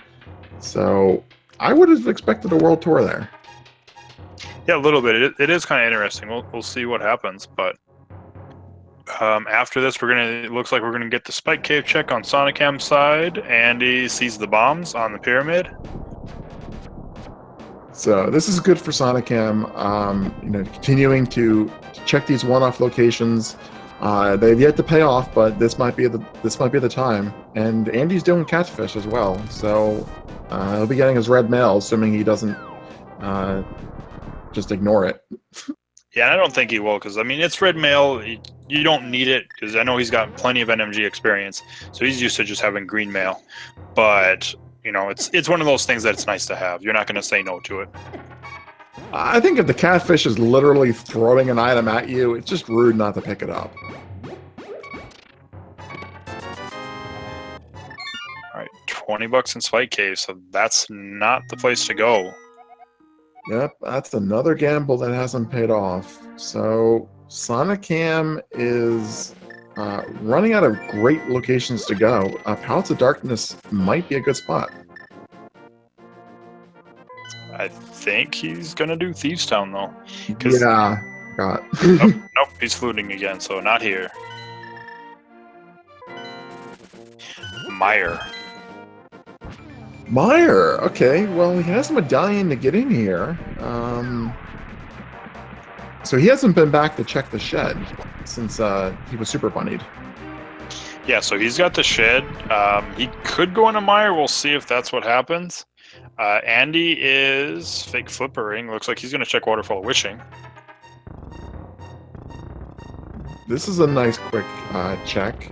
So I would have expected a world tour there. Yeah, a little bit. It is kind of interesting. We'll see what happens, but after this, it looks like we're gonna get the Spike Cave check on sonicam's side. Andy sees the bombs on the pyramid. So this is good for sonicam. Continuing to check these one-off locations. They've yet to pay off, but this might be the time. And Andy's doing catfish as well, so he'll be getting his red mail, assuming he doesn't just ignore it. Yeah, and I don't think he will, because it's red mail. You don't need it, because I know he's got plenty of NMG experience, so he's used to just having green mail. But it's one of those things that it's nice to have. You're not going to say no to it. I think if the catfish is literally throwing an item at you, it's just rude not to pick it up. All right, $20 in Spike Cave, so that's not the place to go. Yep, that's another gamble that hasn't paid off. So sonicam is running out of great locations to go. Palace of Darkness might be a good spot. I think he's gonna do Thieves Town though. Yeah, got. Nope, he's looting again, so not here. Meyer. Okay, well, he has a medallion to get in here. So he hasn't been back to check the shed since he was super bunnied. Yeah, so he's got the shed. He could go into Meyer. We'll see if that's what happens. Andy is fake flippering. Looks like he's going to check Waterfall of Wishing. This is a nice quick check.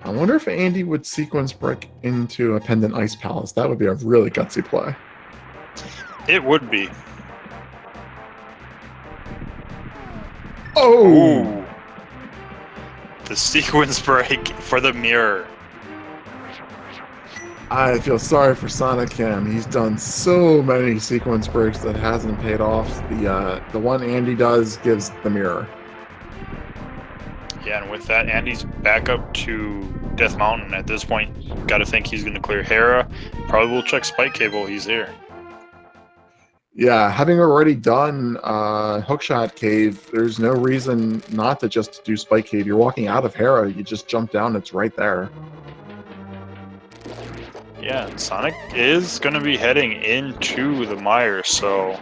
I wonder if Andy would sequence break into a Pendant Ice Palace. That would be a really gutsy play. It would be. Oh! Ooh. The sequence break for the mirror. I feel sorry for sonicam. He's done so many sequence breaks that hasn't paid off. The one Andy does gives the mirror. Yeah, and with that, Andy's back up to Death Mountain. At this point, got to think he's going to clear Hera. Probably will check Spike Cave while he's here. Yeah, having already done Hookshot Cave, there's no reason not to just do Spike Cave. You're walking out of Hera, you just jump down, it's right there. Yeah, and Sonic is going to be heading into the mire, so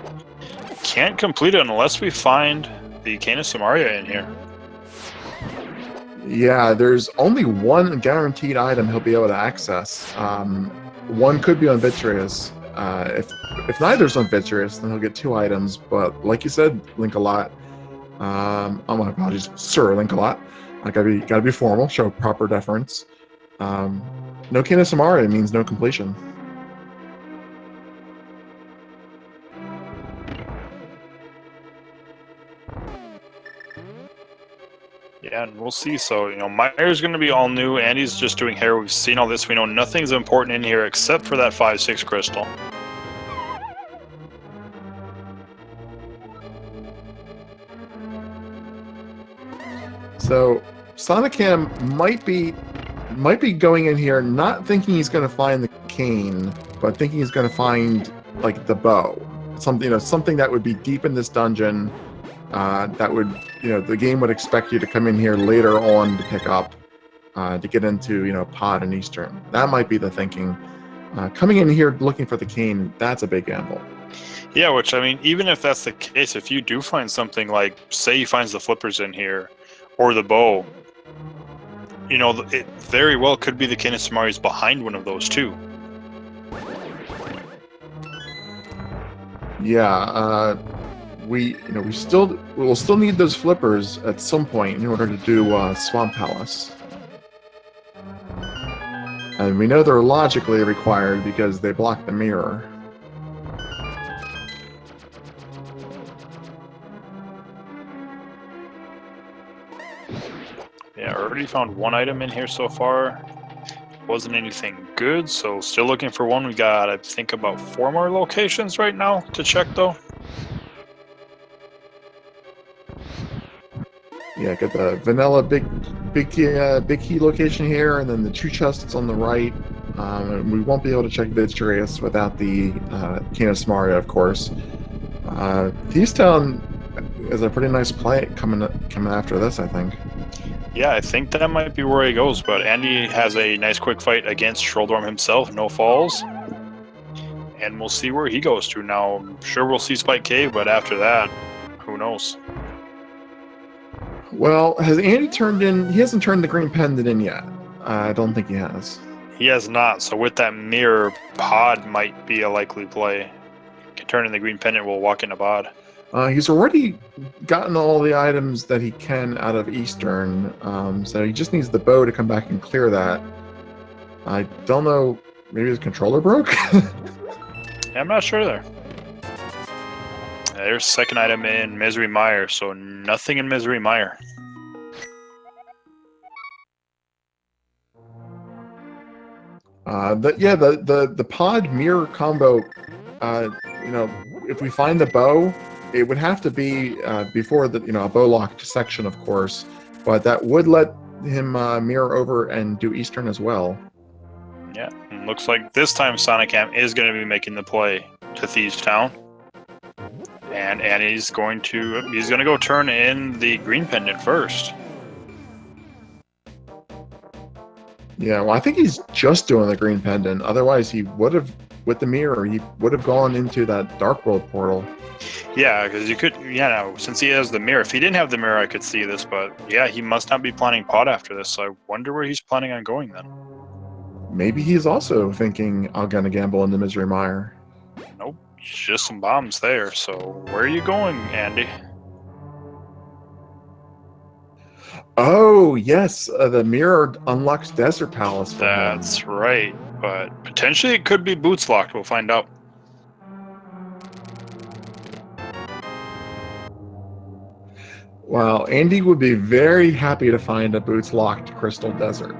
can't complete it unless we find the Cane of Samaria in here. Yeah, there's only one guaranteed item he'll be able to access. One could be on Vitreous. If neither's on Vitreous, then he'll get 2 items. But like you said, Link-a-Lot. Oh my apologies, Sir Link-a-Lot. Gotta be formal, show proper deference. No Cane of Samaria means no completion. Yeah, and we'll see. So, Meyer's going to be all new. Andy's just doing hair. We've seen all this. We know nothing's important in here except for that 5-6 crystal. So sonicam might be going in here not thinking he's going to find the cane, but thinking he's going to find like the bow, something that would be deep in this dungeon. That would, the game would expect you to come in here later on to pick up, to get into, Pod and Eastern. That might be the thinking. Coming in here looking for the cane, that's a big gamble. Yeah, which, I mean, even if that's the case, if you do find something like, say he finds the flippers in here, or the bow, it very well could be the Cane of Samari's behind one of those too. Yeah, we'll still need those flippers at some point in order to do Swamp Palace. And we know they're logically required because they block the mirror. Yeah, already found one item in here so far. Wasn't anything good, so still looking for one. We got, I think, about 4 more locations right now to check, though. Yeah, got the vanilla big key location here, and then the 2 chests on the right. We won't be able to check Vidgerius without the Cane of Samaria, of course. Thieves Town is a pretty nice play coming after this, I think. Yeah, I think that might be where he goes, but Andy has a nice quick fight against Stroldorm himself, no falls. And we'll see where he goes to. Now, I'm sure we'll see Spike Cave, but after that, who knows? Well, has Andy turned in? He hasn't turned the green pendant in yet. I don't think he has. He has not, so with that mirror, Pod might be a likely play. Can turn in the green pendant, we'll walk into Pod. He's already gotten all the items that he can out of Eastern, so he just needs the bow to come back and clear that. I don't know, maybe his controller broke? Yeah, I'm not sure there. There's second item in Misery Mire, so nothing in Misery Mire. The pod mirror combo, if we find the bow, it would have to be before the a bow locked section, of course, but that would let him mirror over and do Eastern as well. Yeah, looks like this time sonicam is going to be making the play to Thieves Town, and Annie's going to go turn in the green pendant first. Yeah, well, I think he's just doing the green pendant. Otherwise, he would have, with the mirror, he would have gone into that Dark World portal. Yeah, because you could, since he has the mirror. If he didn't have the mirror, I could see this, but yeah, he must not be planning Pod after this, so I wonder where he's planning on going then. Maybe he's also thinking, I'm going to gamble in the Misery Mire. Nope, just some bombs there, so where are you going, Andy? Oh, yes, the mirror unlocks Desert Palace for him. That's right, but potentially it could be boots locked, we'll find out. Well, Andy would be very happy to find a boots locked Crystal Desert.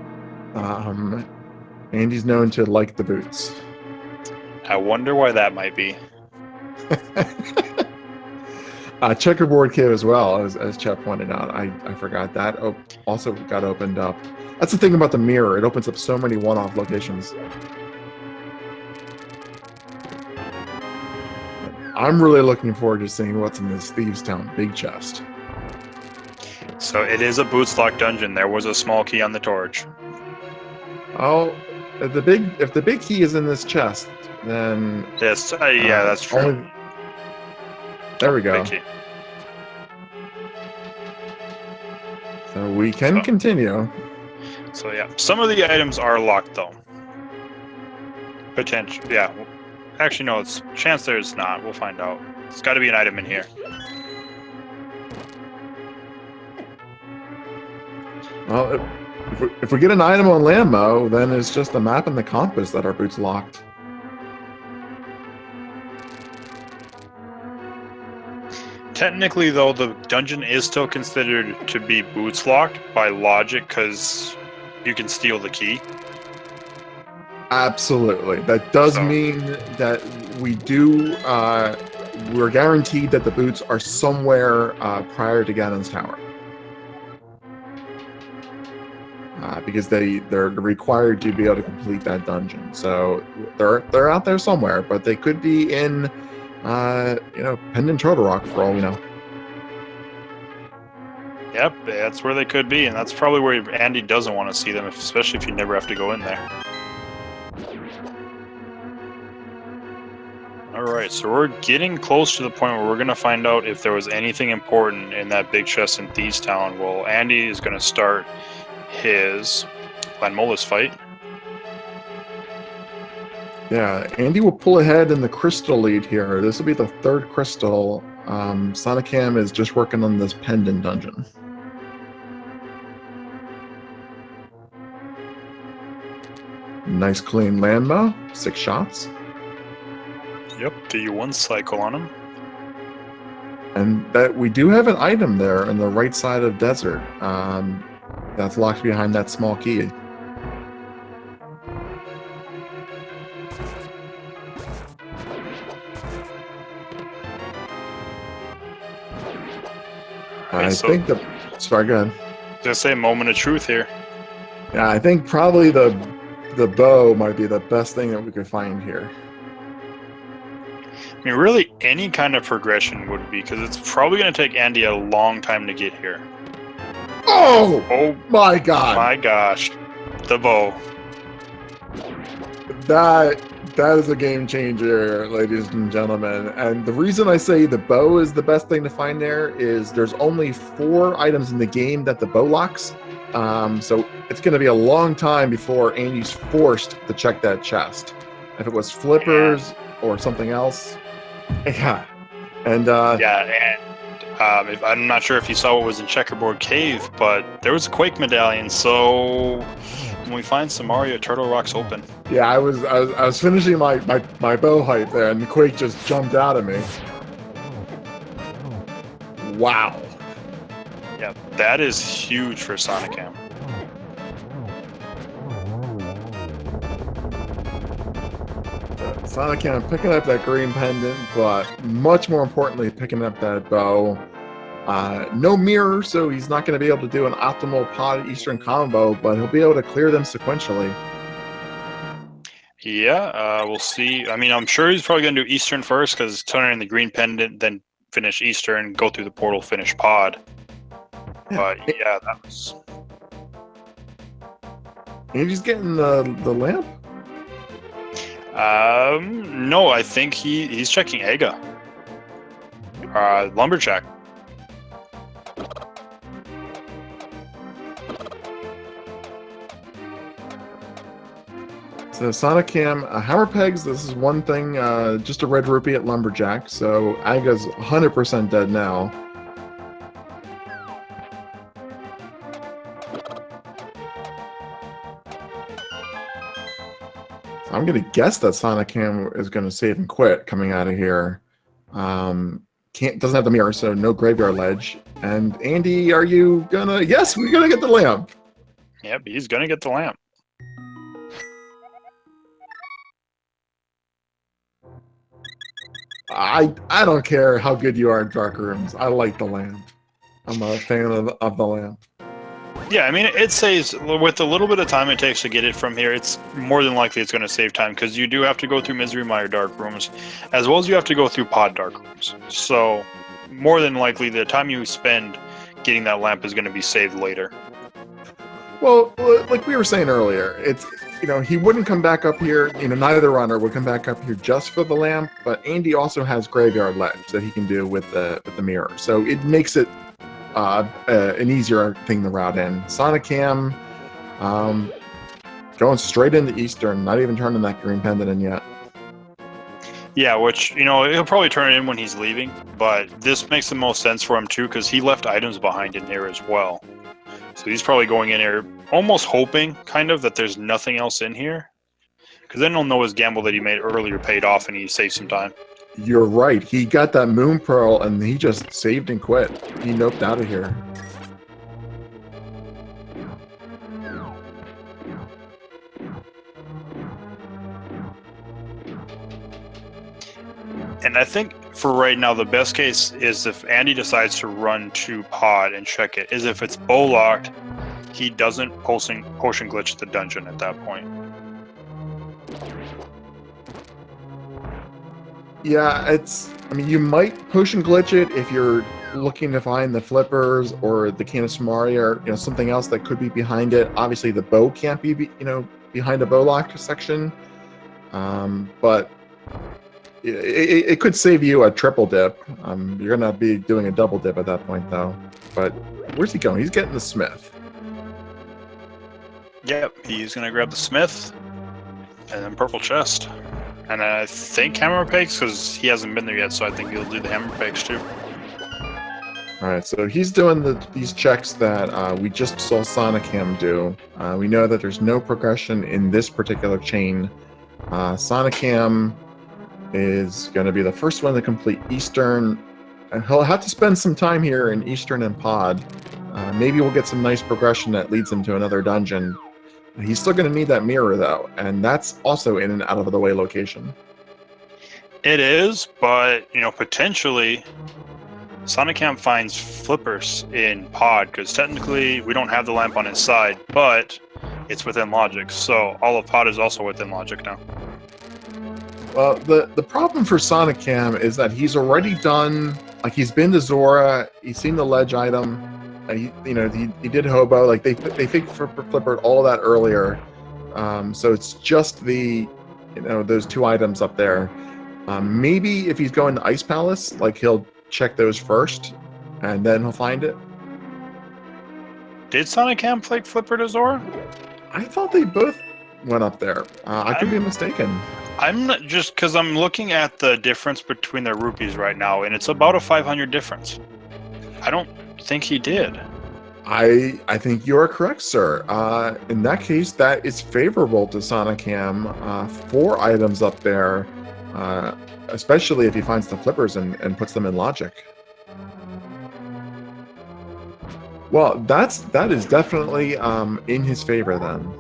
Andy's known to like the boots. I wonder why that might be. Checkerboard Cave as well, as Chet pointed out. I forgot that. Also got opened up. That's the thing about the mirror. It opens up so many one-off locations. I'm really looking forward to seeing what's in this Thieves Town big chest. So it is a boots lock dungeon. There was a small key on the torch. Oh, if the big key is in this chest, then yes, yeah, that's true. There we go. So we can continue. So yeah, some of the items are locked though. Potential, yeah. Actually, no. It's chance there's not. We'll find out. It's got to be an item in here. Well, if we get an item on Lambo, then it's just the map and the compass that are boots locked. Technically, though, the dungeon is still considered to be boots locked by logic because you can steal the key. Absolutely. That does So- mean that we do. We're guaranteed that the boots are somewhere prior to Ganon's tower. Because they're required to be able to complete that dungeon. So they're out there somewhere, but they could be in Pendant Turtle Rock for all we know. Yep, that's where they could be, and that's probably where Andy doesn't want to see them, especially if you never have to go in there. Alright, so we're getting close to the point where we're going to find out if there was anything important in that big chest in Thieves Town. Well, Andy is going to start his Lanmolas fight. Yeah, Andy will pull ahead in the crystal lead here. This will be the third crystal. Sonicam is just working on this pendant dungeon. Nice clean landmo, 6 shots. Yep, the one cycle on him. And that we do have an item there on the right side of desert. That's locked behind that small key. Sorry, go ahead. Just say moment of truth here. Yeah, I think probably the bow might be the best thing that we could find here. I mean, really, any kind of progression would be, because it's probably going to take Andy a long time to get here. Oh my god! My gosh, the bow. That is a game changer, ladies and gentlemen. And the reason I say the bow is the best thing to find there is there's only 4 items in the game that the bow locks. So it's going to be a long time before Andy's forced to check that chest. If it was flippers or something else, yeah. And I'm not sure if you saw what was in Checkerboard Cave, but there was a Quake medallion. So when we find some Mario, Turtle Rock's open. Yeah, I was finishing my bow hype there, and the Quake just jumped out at me. Wow. Yeah, that is huge for Sonicam. Sonicam picking up that green pendant, but much more importantly, picking up that bow. No mirror, so he's not going to be able to do an optimal pod Eastern combo, but he'll be able to clear them sequentially. Yeah, we'll see. I mean, I'm sure he's probably going to do Eastern first, because turn in the green pendant, then finish Eastern, go through the portal, finish pod. But yeah, that was... Andy's getting the lamp? No, I think he's checking Ega. Lumberjack. So Sonicam, hammer pegs, this is one thing, just a red rupee at Lumberjack, so Aga's 100% dead now. So I'm going to guess that Sonicam is going to save and quit coming out of here. Doesn't have the mirror, so no graveyard ledge. And Andy, are you gonna... Yes, we're going to get the lamp! Yep, he's going to get the lamp. I don't care how good you are in dark rooms. I like the lamp. I'm a fan of the lamp. Yeah, I mean, it saves, with a little bit of time it takes to get it from here, it's more than likely it's going to save time, because you do have to go through Misery Mire dark rooms, as well as you have to go through pod dark rooms. So, more than likely, the time you spend getting that lamp is going to be saved later. Well, like we were saying earlier, it's... he wouldn't come back up here, neither runner would come back up here just for the lamp, but Andy also has Graveyard Ledge that he can do with the mirror. So it makes it an easier thing to route in. Sonicam, going straight into Eastern, not even turning that green pendant in yet. Yeah, which, he'll probably turn it in when he's leaving, but this makes the most sense for him too, because he left items behind in here as well. So he's probably going in here almost hoping, kind of, that there's nothing else in here. Because then he'll know his gamble that he made earlier paid off and he saved some time. You're right. He got that moon pearl and he just saved and quit. He noped out of here. And I think for right now, the best case is if Andy decides to run to pod and check it, is if it's bow locked, he doesn't potion glitch the dungeon at that point. Yeah, I mean, you might potion glitch it if you're looking to find the flippers or the can of Samaria or something else that could be behind it. Obviously, the bow can't be behind a bow lock section, but it could save you a triple dip. You're gonna be doing a double dip at that point, though. But where's he going? He's getting the smith. Yep, he's gonna grab the smith and then purple chest. And I think hammer pegs, because he hasn't been there yet, so I think he'll do the hammer pegs too. All right, so he's doing these checks that we just saw sonicam do. We know that there's no progression in this particular chain. Sonicam is going to be the first one to complete Eastern. And he'll have to spend some time here in Eastern and Pod. Maybe we'll get some nice progression that leads him to another dungeon. He's still going to need that mirror, though, and that's also in an out-of-the-way location. It is, but, potentially sonicam finds flippers in Pod, because technically we don't have the lamp on his side, but it's within logic, so all of Pod is also within logic now. Well, the problem for sonicam is that he's already done, like, he's been to Zora, he's seen the ledge item, he did hobo, like they think flippered all that earlier, so it's just those two items up there. Maybe if he's going to Ice Palace, like, he'll check those first and then he'll find it. Did sonicam play flipper to Zora? I thought they both went up there. I could be mistaken. I'm not, just because I'm looking at the difference between their rupees right now, and it's about a 500 difference. I don't think he did. I think you are correct, sir. In that case, that is favorable to sonicam. 4 items up there, especially if he finds the flippers and puts them in logic. Well, that is definitely in his favor then.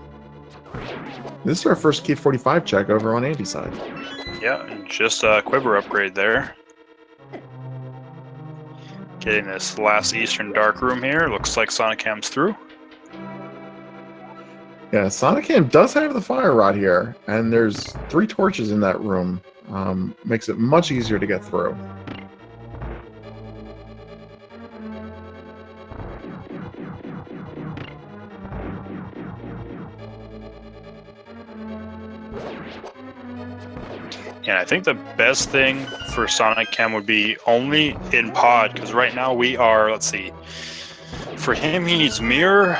This is our first K45 check over on Andy's side. Yeah, and just a quiver upgrade there. Getting this last Eastern Dark Room here. Looks like sonicam's through. Yeah, sonicam does have the fire rod here, and there's 3 torches in that room. Makes it much easier to get through. And I think the best thing for sonicam would be only in Pod, because right now we are, let's see, for him he needs mirror,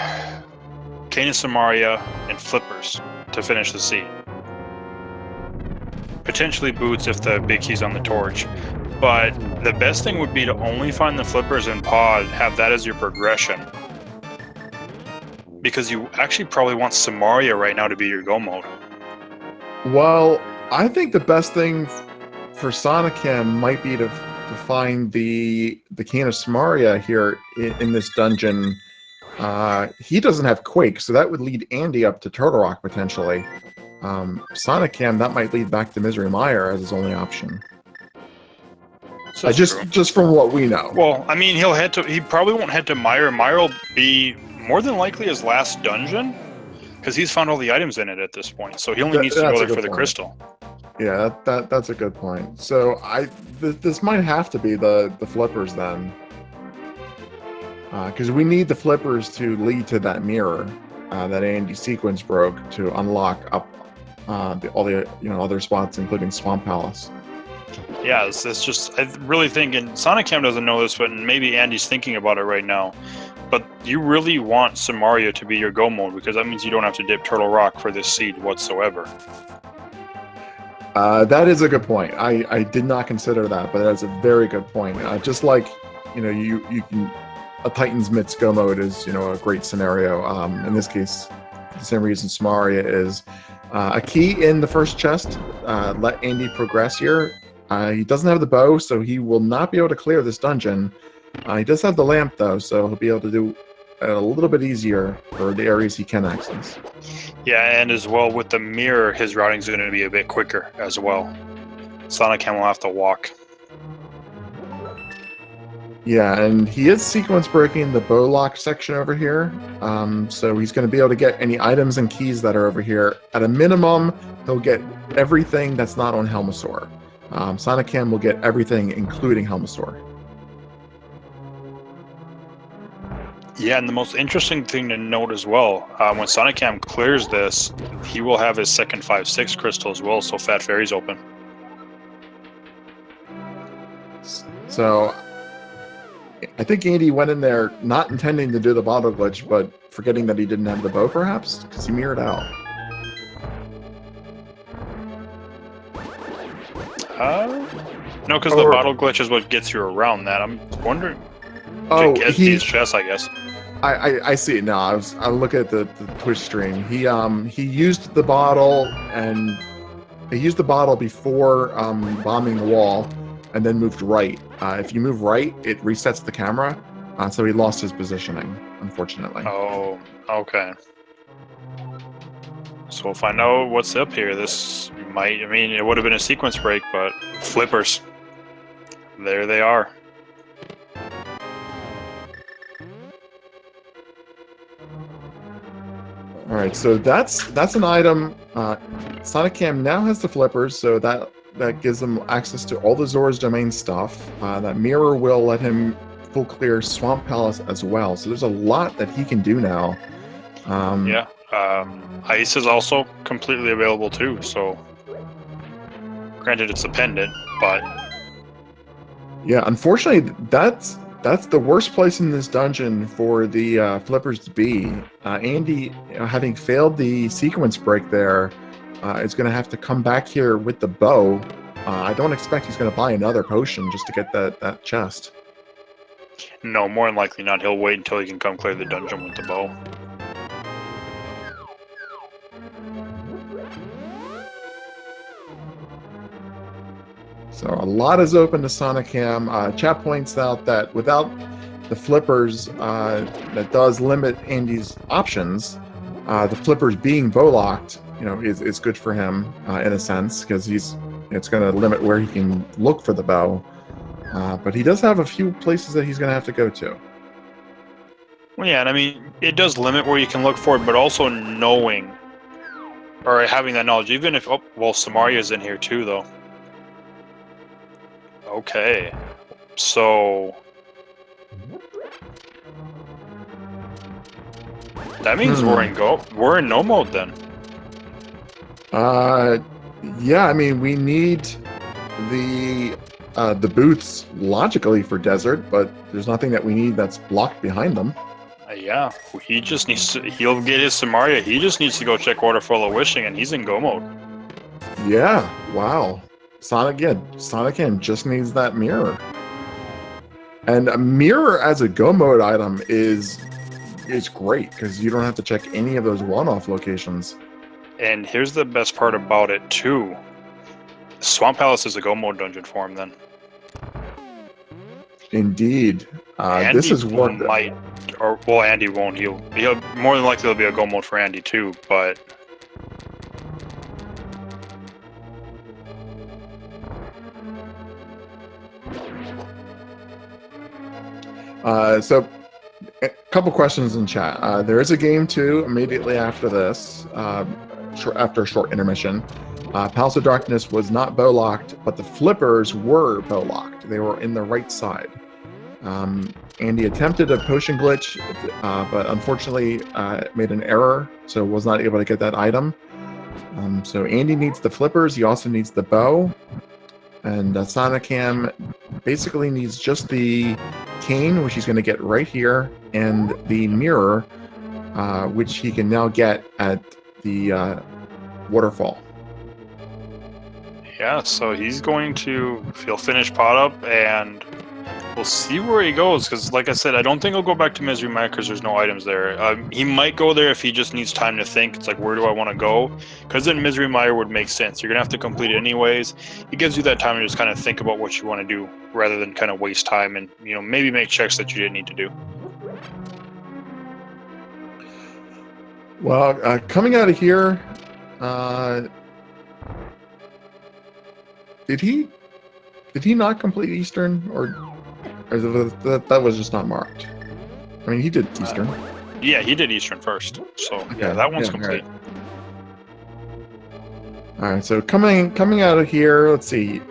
Cane of Samaria, and flippers to finish the seed. Potentially boots if the big key's on the torch. But the best thing would be to only find the flippers in Pod, have that as your progression. Because you actually probably want Samaria right now to be your go mode. Well, I think the best thing for sonicam might be to find the Cane of Samaria here in this dungeon. He doesn't have Quake, so that would lead Andy up to Turtle Rock potentially. Sonicam, that might lead back to Misery Mire as his only option. Just from what we know. Well, I mean, he probably won't head to Mire. Mire will be more than likely his last dungeon, because he's found all the items in it at this point. So he only needs to go there for the crystal. Yeah, that's a good point. So this might have to be the flippers then, because we need the flippers to lead to that mirror that Andy sequence broke to unlock up all the other spots, including Swamp Palace. Yeah, it's just, I really think, and sonicam doesn't know this, but maybe Andy's thinking about it right now. But you really want Samaria to be your go mode, because that means you don't have to dip Turtle Rock for this seed whatsoever. That is a good point. I did not consider that, but that's a very good point. Just like, you can, a Titan's Mitts go mode is, a great scenario. In this case, for the same reason Samaria is. A key in the first chest, let Andy progress here. He doesn't have the bow, so he will not be able to clear this dungeon. He does have the lamp, though, so he'll be able to do it a little bit easier for the areas he can access. Yeah, and as well with the mirror, his routing is going to be a bit quicker as well. sonicam will have to walk. Yeah, and he is sequence breaking the bow lock section over here. So he's going to be able to get any items and keys that are over here. At a minimum, he'll get everything that's not on Helmasaur. sonicam will get everything, including Helmasaur. Yeah, and the most interesting thing to note as well, when sonicam clears this, he will have his second 5/6 crystal as well, so Fat Fairy's open. So I think Andy went in there not intending to do the bottle glitch, but forgetting that he didn't have the bow, perhaps? Because he mirrored out. No, because the bottle glitch is what gets you around that. I'm wondering to get these chests, I guess. I see it now. I look at the Twitch stream. He used the bottle and he used the bottle before bombing the wall, and then moved right. If you move right, it resets the camera, so he lost his positioning, unfortunately. Oh, okay. So we'll find out what's up here. This might, I mean, it would have been a sequence break, but flippers. There they are. All right, so that's an item. sonicam now has the flippers, so that gives him access to all the Zora's Domain stuff. That mirror will let him full clear Swamp Palace as well. So there's a lot that he can do now. Yeah. Ice is also completely available too. So, granted, it's a pendant, but yeah, unfortunately, that's the worst place in this dungeon for the flippers to be. Andy, having failed the sequence break there, is going to have to come back here with the bow. I don't expect he's going to buy another potion just to get that chest. No, more than likely not. He'll wait until he can come clear the dungeon with the bow. So a lot is open to sonicam. Chat points out that without the flippers, that does limit Andy's options. The flippers being bow locked, is good for him in a sense, because it's going to limit where he can look for the bow. But he does have a few places that he's going to have to go to. Well, yeah, and I mean, it does limit where you can look for it, but also knowing or having that knowledge, even if, oh, well, Samaria's in here too, though. Okay, so that means we're in no mode then. Yeah, I mean, we need the boots logically for desert, but there's nothing that we need that's blocked behind them. Yeah, he just needs to. He'll get his Samaria. He just needs to go check Waterfall of Wishing, and he's in go mode. Yeah, wow. sonicam just needs that mirror. And a mirror as a go mode item is great, because you don't have to check any of those one-off locations. And here's the best part about it too. Swamp Palace is a go mode dungeon for him then. Indeed. This is what Andy won't. He'll more than likely there'll be a go mode for Andy too, but so a couple questions in chat. There is a game 2 immediately after this, after a short intermission. Palace of Darkness was not bow locked, but the flippers were bow locked. They were in the right side. Andy attempted a potion glitch, but unfortunately made an error, so was not able to get that item. So Andy needs the flippers. He also needs the bow. And sonicam basically needs just the cane, which he's going to get right here, and the mirror, which he can now get at the waterfall. Yeah, so he'll finish pot up, and We'll see where he goes, because like I said, I don't think he'll go back to Misery Mire because there's no items there. He might go there if he just needs time to think. It's like, where do I want to go? Because then Misery Mire would make sense. You're going to have to complete it anyways. It gives you that time to just kind of think about what you want to do, rather than kind of waste time and, you know, maybe make checks that you didn't need to do. Well, coming out of here, did he not complete Eastern, or that was just not marked? I mean, he did Eastern. Yeah, he did Eastern first. So yeah, that one's complete. All right, so coming out of here, let's see.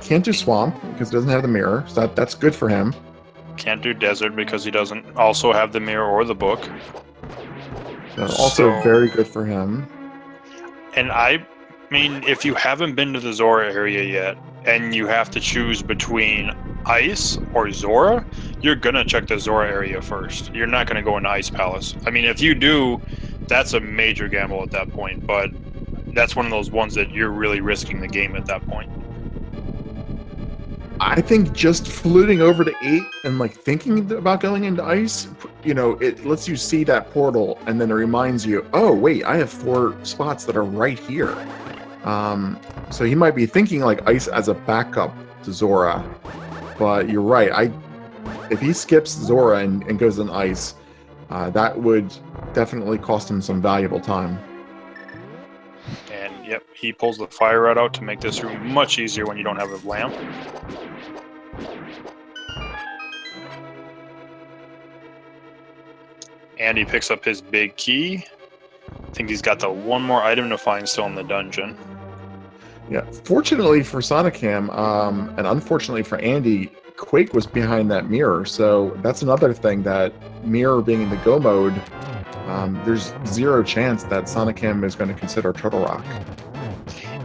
Can't do Swamp because it doesn't have the mirror, so that's good for him. Can't do Desert because he doesn't also have the mirror or the book. So also very good for him. And I mean, if you haven't been to the Zora area yet, and you have to choose between Ice or Zora, you're gonna check the Zora area first. You're not gonna go into Ice Palace. I mean, if you do, that's a major gamble at that point, but that's one of those ones that you're really risking the game at that point. I think just fluting over to 8 and like thinking about going into Ice, you know, it lets you see that portal, and then it reminds you, oh wait, I have 4 spots that are right here. So he might be thinking like Ice as a backup to Zora, but you're right. If he skips Zora and goes in Ice, that would definitely cost him some valuable time. And yep, he pulls the fire rod out to make this room much easier when you don't have a lamp. And he picks up his big key. I think he's got the one more item to find still in the dungeon. Yeah, fortunately for sonicam, and unfortunately for Andy, Quake was behind that mirror, so that's another thing, that mirror being in the go mode, there's 0 chance that sonicam is going to consider Turtle Rock.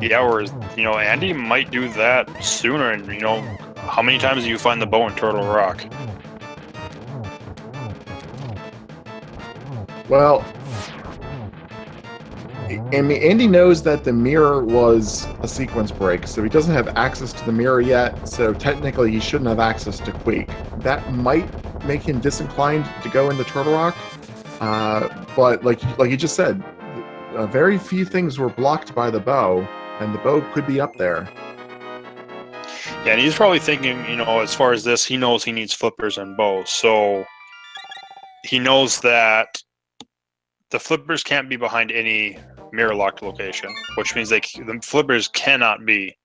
Yeah, or, you know, Andy might do that sooner, and, you know, how many times do you find the bow in Turtle Rock? Well, I mean, Andy knows that the mirror was a sequence break, so he doesn't have access to the mirror yet, so technically he shouldn't have access to Quake. That might make him disinclined to go into Turtle Rock, but like you just said, very few things were blocked by the bow, and the bow could be up there. Yeah, and he's probably thinking, you know, as far as this, he knows he needs flippers and bows, so he knows that the flippers can't be behind any mirror-locked location, which means the flippers cannot be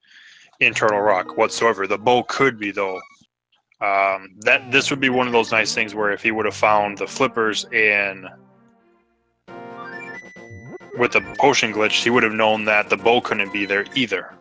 in Turtle Rock whatsoever. The bow could be, though. This would be one of those nice things where if he would have found the flippers in with the potion glitch, he would have known that the bow couldn't be there either.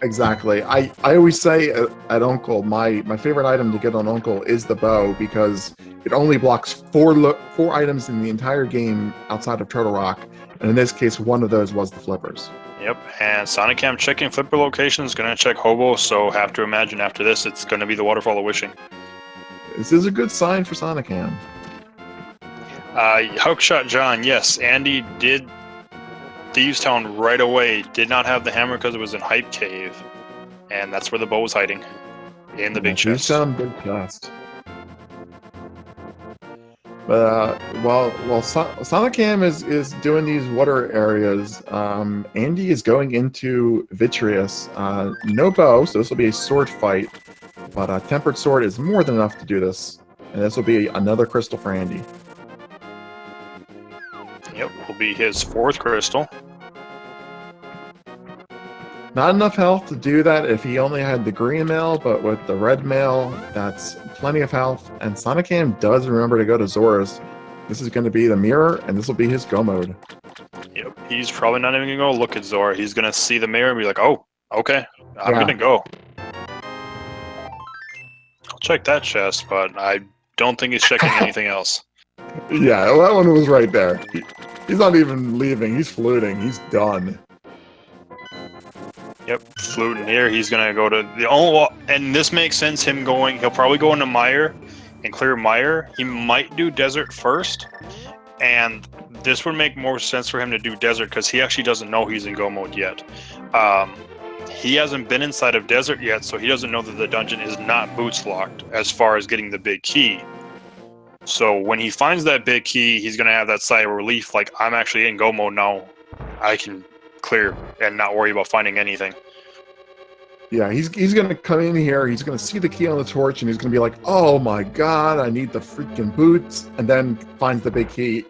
Exactly. I always say at Uncle, my favorite item to get on Uncle is the bow, because it only blocks 4 items in the entire game outside of Turtle Rock, and in this case, one of those was the flippers. Yep, and sonicam checking flipper location is going to check Hobo, so have to imagine after this it's going to be the Waterfall of Wishing. This is a good sign for sonicam. Hookshot John, yes, Andy did Thieves Town right away, did not have the hammer because it was in Hype Cave, and that's where the bow was hiding, in the big chest. Thieves Town, big chest. But while sonicam is doing these water areas, Andy is going into Vitreous. No bow, so this will be a sword fight, but a tempered sword is more than enough to do this, and this will be another crystal for Andy. Yep, will be his 4th crystal. Not enough health to do that if he only had the green mail, but with the red mail, that's plenty of health. And sonicam does remember to go to Zora's. This is going to be the mirror, and this will be his go mode. Yep, he's probably not even going to go look at Zora. He's going to see the mirror and be like, oh, okay, I'm going to go. I'll check that chest, but I don't think he's checking anything else. Yeah, well, that one was right there. He's not even leaving. He's fluting. He's done. Yep, fluting here. He's gonna go to the and this makes sense. Him going, he'll probably go into Mire and clear Mire. He might do Desert first, and this would make more sense for him to do Desert because he actually doesn't know he's in go mode yet. he hasn't been inside of Desert yet, so he doesn't know that the dungeon is not boots locked as far as getting the big key. So when he finds that big key, he's going to have that sigh of relief, like, I'm actually in go mode now. I can clear and not worry about finding anything. Yeah, he's going to come in here, he's going to see the key on the torch, and he's going to be like, oh my god, I need the freaking boots, and then finds the big key.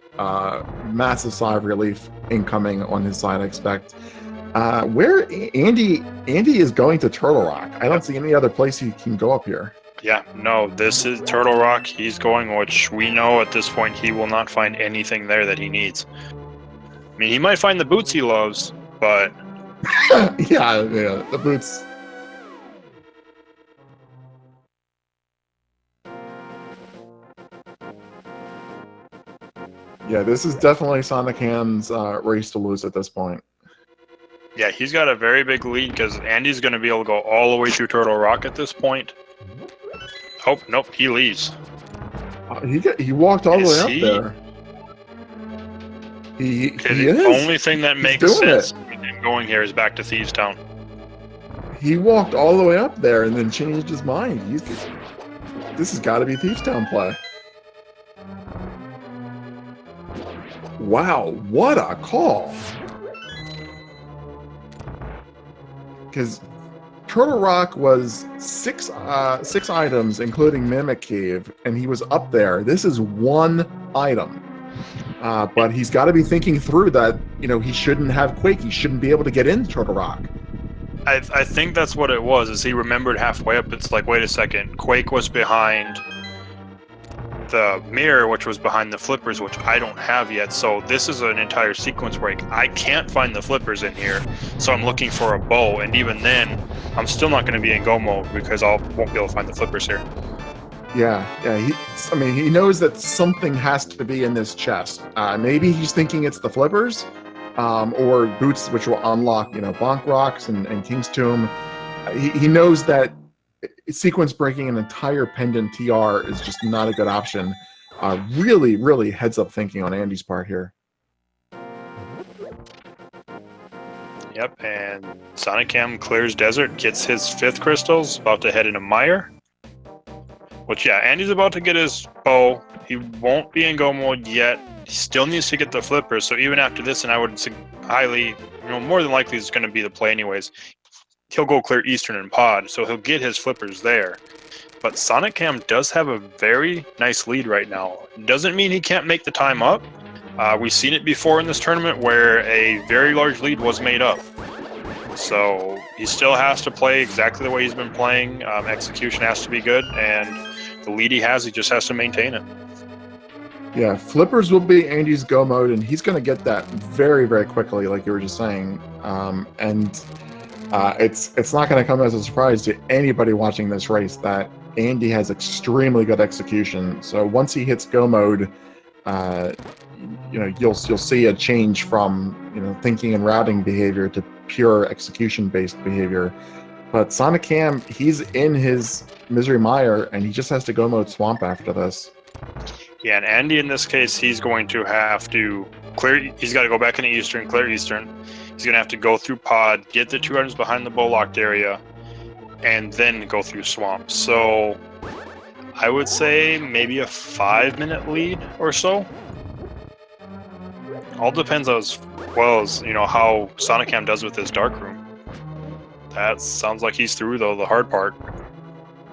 Massive sigh of relief incoming on his side, I expect. Where Andy is going to Turtle Rock. I don't see any other place he can go up here. Yeah, no, this is Turtle Rock. He's going, which we know at this point he will not find anything there that he needs. I mean, he might find the boots he loves, but... yeah, the boots... Yeah, this is definitely sonicam's race to lose at this point. Yeah, he's got a very big lead because Andy's going to be able to go all the way through Turtle Rock at this point. Oh, nope, he leaves. He walked all the way up there. He the only thing that makes sense with him going here is back to Thieves Town. He walked all the way up there and then changed his mind. This has got to be Thieves Town play. Wow, what a call! Because Turtle Rock was six items, including Mimic Cave, and he was up there. This is one item. But he's got to be thinking through that, he shouldn't have Quake. He shouldn't be able to get into Turtle Rock. I think that's what it was, is he remembered halfway up. It's like, wait a second, Quake was behind the mirror, which was behind the flippers, which I don't have yet. So this is an entire sequence break. I can't find the flippers in here, so I'm looking for a bow. And even then, I'm still not going to be in go mode because I won't be able to find the flippers here. Yeah. He knows that something has to be in this chest. Maybe he's thinking it's the flippers, or boots, which will unlock, Bonk Rocks and King's Tomb. He knows that sequence breaking an entire pendant TR is just not a good option. Really, really heads up thinking on Andy's part here. Yep, and sonicam clears Desert, gets his 5th crystals, about to head into Mire. Which, yeah, Andy's about to get his bow. He won't be in go mode yet. He still needs to get the flippers, so even after this, and I would highly, more than likely it's going to be the play anyways, he'll go clear Eastern and Pod, so he'll get his flippers there. But sonicam does have a very nice lead right now. Doesn't mean he can't make the time up. We've seen it before in this tournament where a very large lead was made up. So he still has to play exactly the way he's been playing. Execution has to be good, and the lead he just has to maintain it. Yeah, flippers will be Andy's go mode, and he's going to get that very, very quickly, like you were just saying. It's not going to come as a surprise to anybody watching this race that Andy has extremely good execution. So once he hits go mode, you'll see a change from thinking and routing behavior to pure execution-based behavior. But sonicam, he's in his Misery Mire, and he just has to go mode Swamp after this. Yeah, and Andy in this case, he's going to have to clear. He's got to go back into Eastern, clear Eastern. He's going to have to go through Pod, get the 2 items behind the bow locked area, and then go through Swamp. So I would say maybe a 5-minute lead or so. All depends as well as, how sonicam does with his dark room. That sounds like he's through, though, the hard part.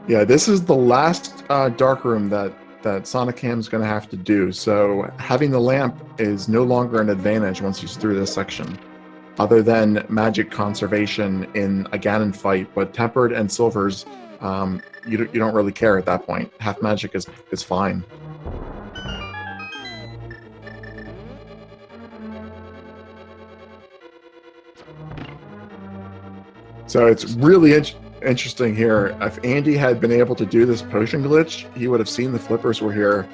Yeah, this is the last dark room that sonicam's going to have to do. So having the lamp is no longer an advantage once he's through this section, other than magic conservation in a Ganon fight. But tempered and silvers, you don't really care at that point. Half magic is fine. So it's really interesting here. If Andy had been able to do this potion glitch, he would have seen the flippers were here,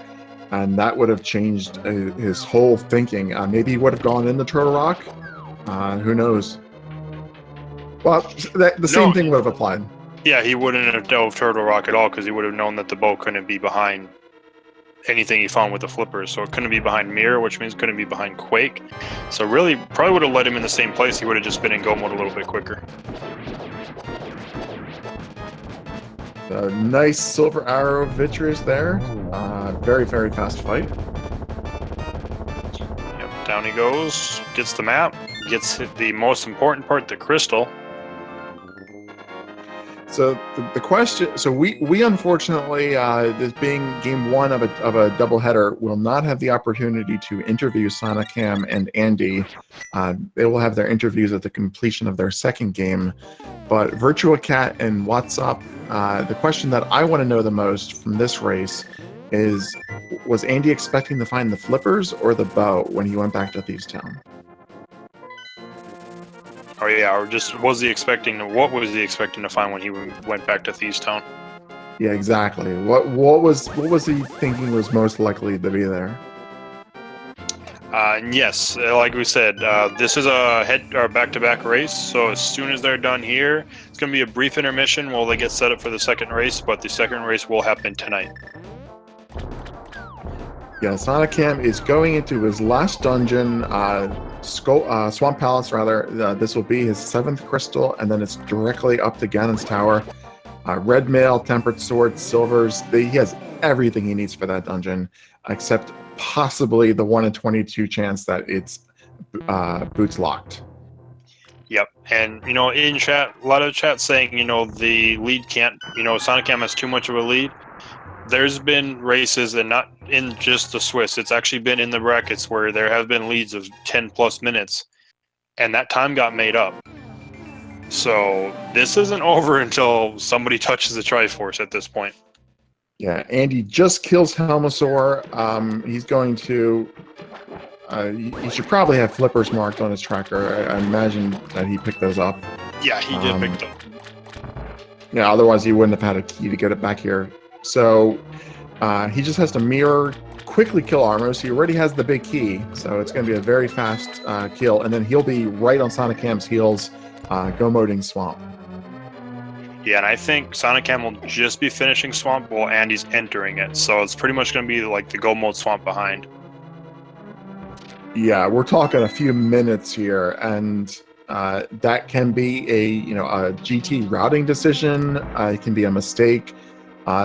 and that would have changed his whole thinking. Maybe he would have gone into Turtle Rock. Who knows? Well, the same thing would have applied. Yeah, he wouldn't have dove Turtle Rock at all because he would have known that the bow couldn't be behind anything he found with the flippers. So it couldn't be behind Mirror, which means it couldn't be behind Quake. So really, probably would have led him in the same place. He would have just been in go mode a little bit quicker. A nice silver arrow Vitreous there. Very, very fast fight. Yep, down he goes, gets the map, gets the most important part, the crystal. So the question, so we unfortunately, this being game one of a doubleheader, will not have the opportunity to interview sonicam and Andy. They will have their interviews at the completion of their second game. But Virtua Cat and WhatsApp, the question that I want to know the most from this race is, was Andy expecting to find the flippers or the bow when he went back to Thieves Town? Oh yeah, or just what was he expecting to find when he went back to Thieves Town? Yeah, exactly. What was he thinking was most likely to be there? And yes, like we said, this is a back-to-back race. So as soon as they're done here, it's going to be a brief intermission while they get set up for the second race. But the second race will happen tonight. Yeah, sonicam is going into his last dungeon, Swamp Palace, rather. This will be his 7th crystal, and then it's directly up to Ganon's Tower. Red mail, tempered sword, silvers. He has everything he needs for that dungeon, except possibly the 1 in 22 chance that it's boots locked. Yep, and in chat, a lot of chat saying the lead can't. Sonicam has too much of a lead. There's been races, and not in just the Swiss, it's actually been in the brackets where there have been leads of 10 plus minutes, and that time got made up. So this isn't over until somebody touches the Triforce at this point. Yeah, Andy just kills Helmasaur. He's going to... he should probably have flippers marked on his tracker. I imagine that he picked those up. Yeah, he did pick them. Yeah, otherwise he wouldn't have had a key to get it back here. So he just has to mirror, quickly kill Armos. He already has the big key, so it's going to be a very fast kill. And then he'll be right on Sonicam's heels, go-moding Swamp. Yeah, and I think Sonicam will just be finishing Swamp while Andy's entering it. So it's pretty much going to be like the go-mode Swamp behind. Yeah, we're talking a few minutes here, and that can be a GT routing decision. It can be a mistake.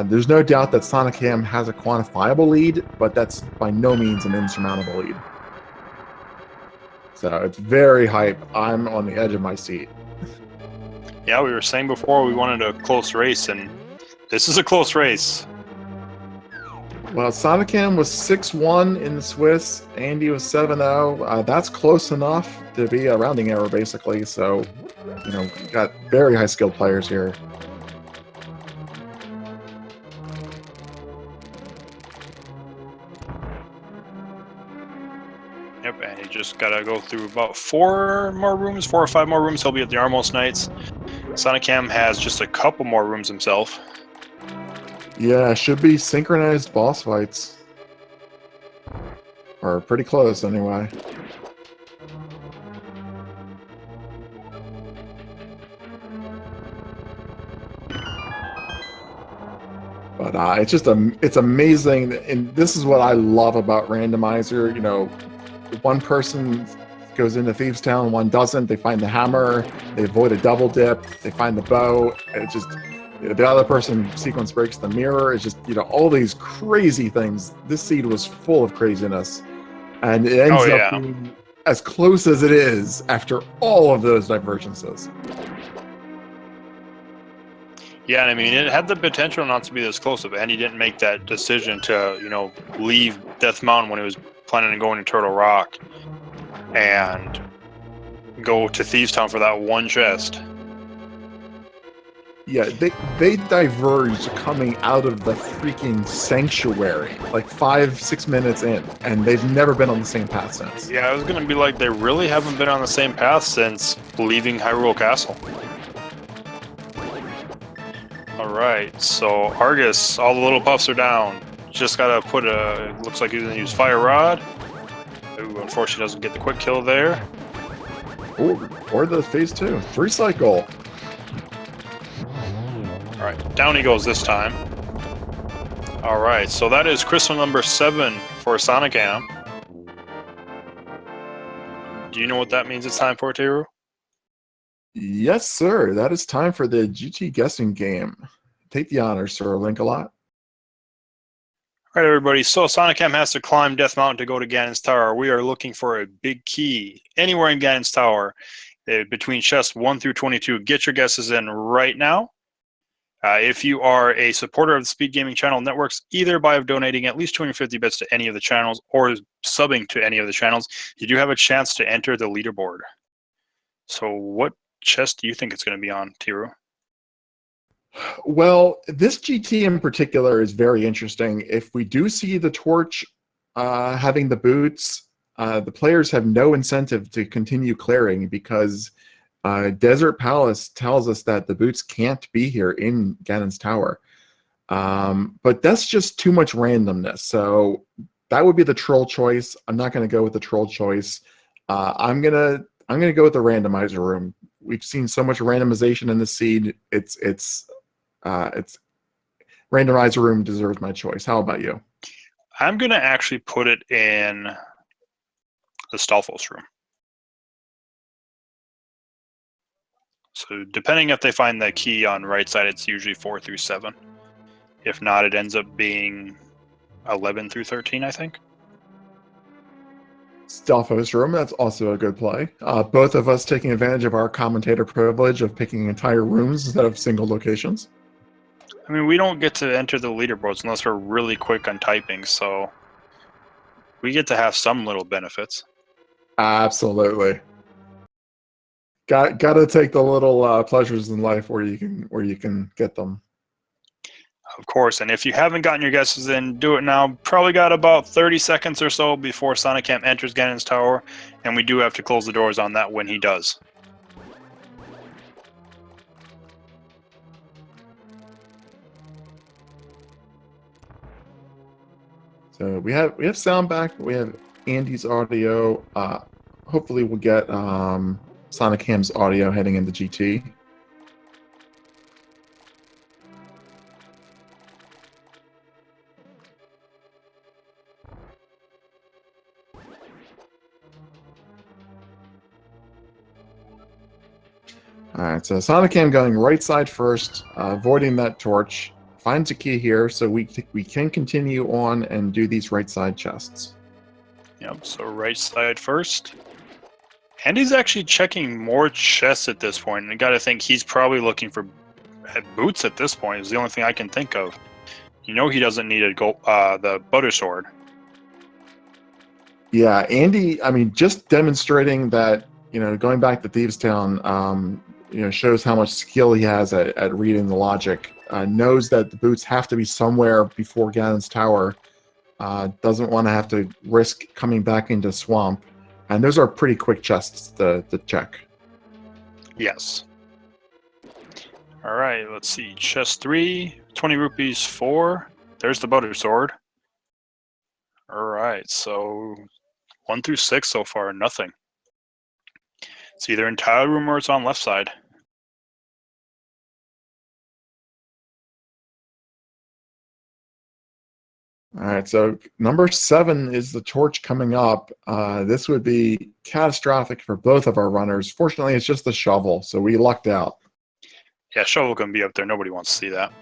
There's no doubt that sonicam has a quantifiable lead, but that's by no means an insurmountable lead. So it's very hype. I'm on the edge of my seat. Yeah, we were saying before we wanted a close race, and this is a close race. Well, sonicam was 6-1 in the Swiss. Andy was 7-0. That's close enough to be a rounding error, basically. So, we got very high-skilled players here. Yep, and he just gotta go through about 4 or 5 more rooms. He'll be at the Armos Knights. Sonicam has just a couple more rooms himself. Yeah, should be synchronized boss fights. Or pretty close, anyway. But it's amazing, and this is what I love about Randomizer. One person goes into Thieves Town, one doesn't. They find the hammer, they avoid a double dip, they find the bow, and it just, the other person sequence breaks the mirror. It's just, all these crazy things. This seed was full of craziness, and it ends up being as close as it is after all of those divergences. Yeah, and I mean, it had the potential not to be this close if Andy didn't make that decision to, leave Death Mountain when he was planning on going to Turtle Rock and go to Thieves Town for that one chest. Yeah, they diverged coming out of the freaking sanctuary like 5-6 minutes in, and they've never been on the same path since. Yeah, I was gonna be like, they really haven't been on the same path since leaving Hyrule Castle. Alright, so Argus, all the little puffs are down. Just gotta put looks like he's gonna use Fire Rod. Ooh, unfortunately doesn't get the quick kill there. Ooh, or the phase 2. 3 cycle. Alright, down he goes this time. Alright, so that is crystal number 7 for Sonicam. Do you know what that means it's time for, Teru? Yes, sir. That is time for the GT guessing game. take the honors, sir. Link a lot. All right, everybody. So sonicam has to climb Death Mountain to go to Ganon's Tower. We are looking for a big key anywhere in Ganon's Tower between chests 1 through 22. Get your guesses in right now. If you are a supporter of the Speed Gaming Channel Networks, either by donating at least 250 bits to any of the channels or subbing to any of the channels, you do have a chance to enter the leaderboard. So what chest do you think it's going to be on, Tiru? Well, this GT in particular is very interesting. If we do see the torch having the boots, the players have no incentive to continue clearing because Desert Palace tells us that the boots can't be here in Ganon's Tower. But that's just too much randomness. So that would be the troll choice. I'm not going to go with the troll choice. I'm gonna go with the randomizer room. We've seen so much randomization in the seed. It's randomizer room deserves my choice. How about you? I'm gonna actually put it in the Stalfos room. So depending if they find the key on right side, it's usually 4 through 7. If not, it ends up being 11 through 13, I think. Stalfos room, that's also a good play. Both of us taking advantage of our commentator privilege of picking entire rooms instead of single locations. I mean, we don't get to enter the leaderboards unless we're really quick on typing, so we get to have some little benefits. Absolutely. Got to take the little pleasures in life where you can get them. Of course, and if you haven't gotten your guesses in, do it now. Probably got about 30 seconds or so before sonicam enters Ganon's Tower, and we do have to close the doors on that when he does. So we have sound back. We have Andy's audio. Hopefully we'll get sonicam's audio heading into GT. All right, so sonicam going right side first, avoiding that torch. Finds a key here, so we can continue on and do these right side chests. Yep, so right side first. And he's actually checking more chests at this point. And I gotta think he's probably looking for boots at this point. Is the only thing I can think of. You know he doesn't need the butter sword. Yeah, Andy. I mean, just demonstrating that going back to Thieves Town, shows how much skill he has at reading the logic. Knows that the boots have to be somewhere before Ganon's Tower. Doesn't want to have to risk coming back into Swamp. And those are pretty quick chests to check. Yes. All right, let's see. Chest 3, 20 rupees 4. There's the butter sword. All right, so 1 through 6 so far, nothing. It's either in tile room or it's on left side. All right, so number 7 is the torch coming up. This would be catastrophic for both of our runners. Fortunately, it's just the shovel, so we lucked out. Yeah, shovel can be up there. Nobody wants to see that.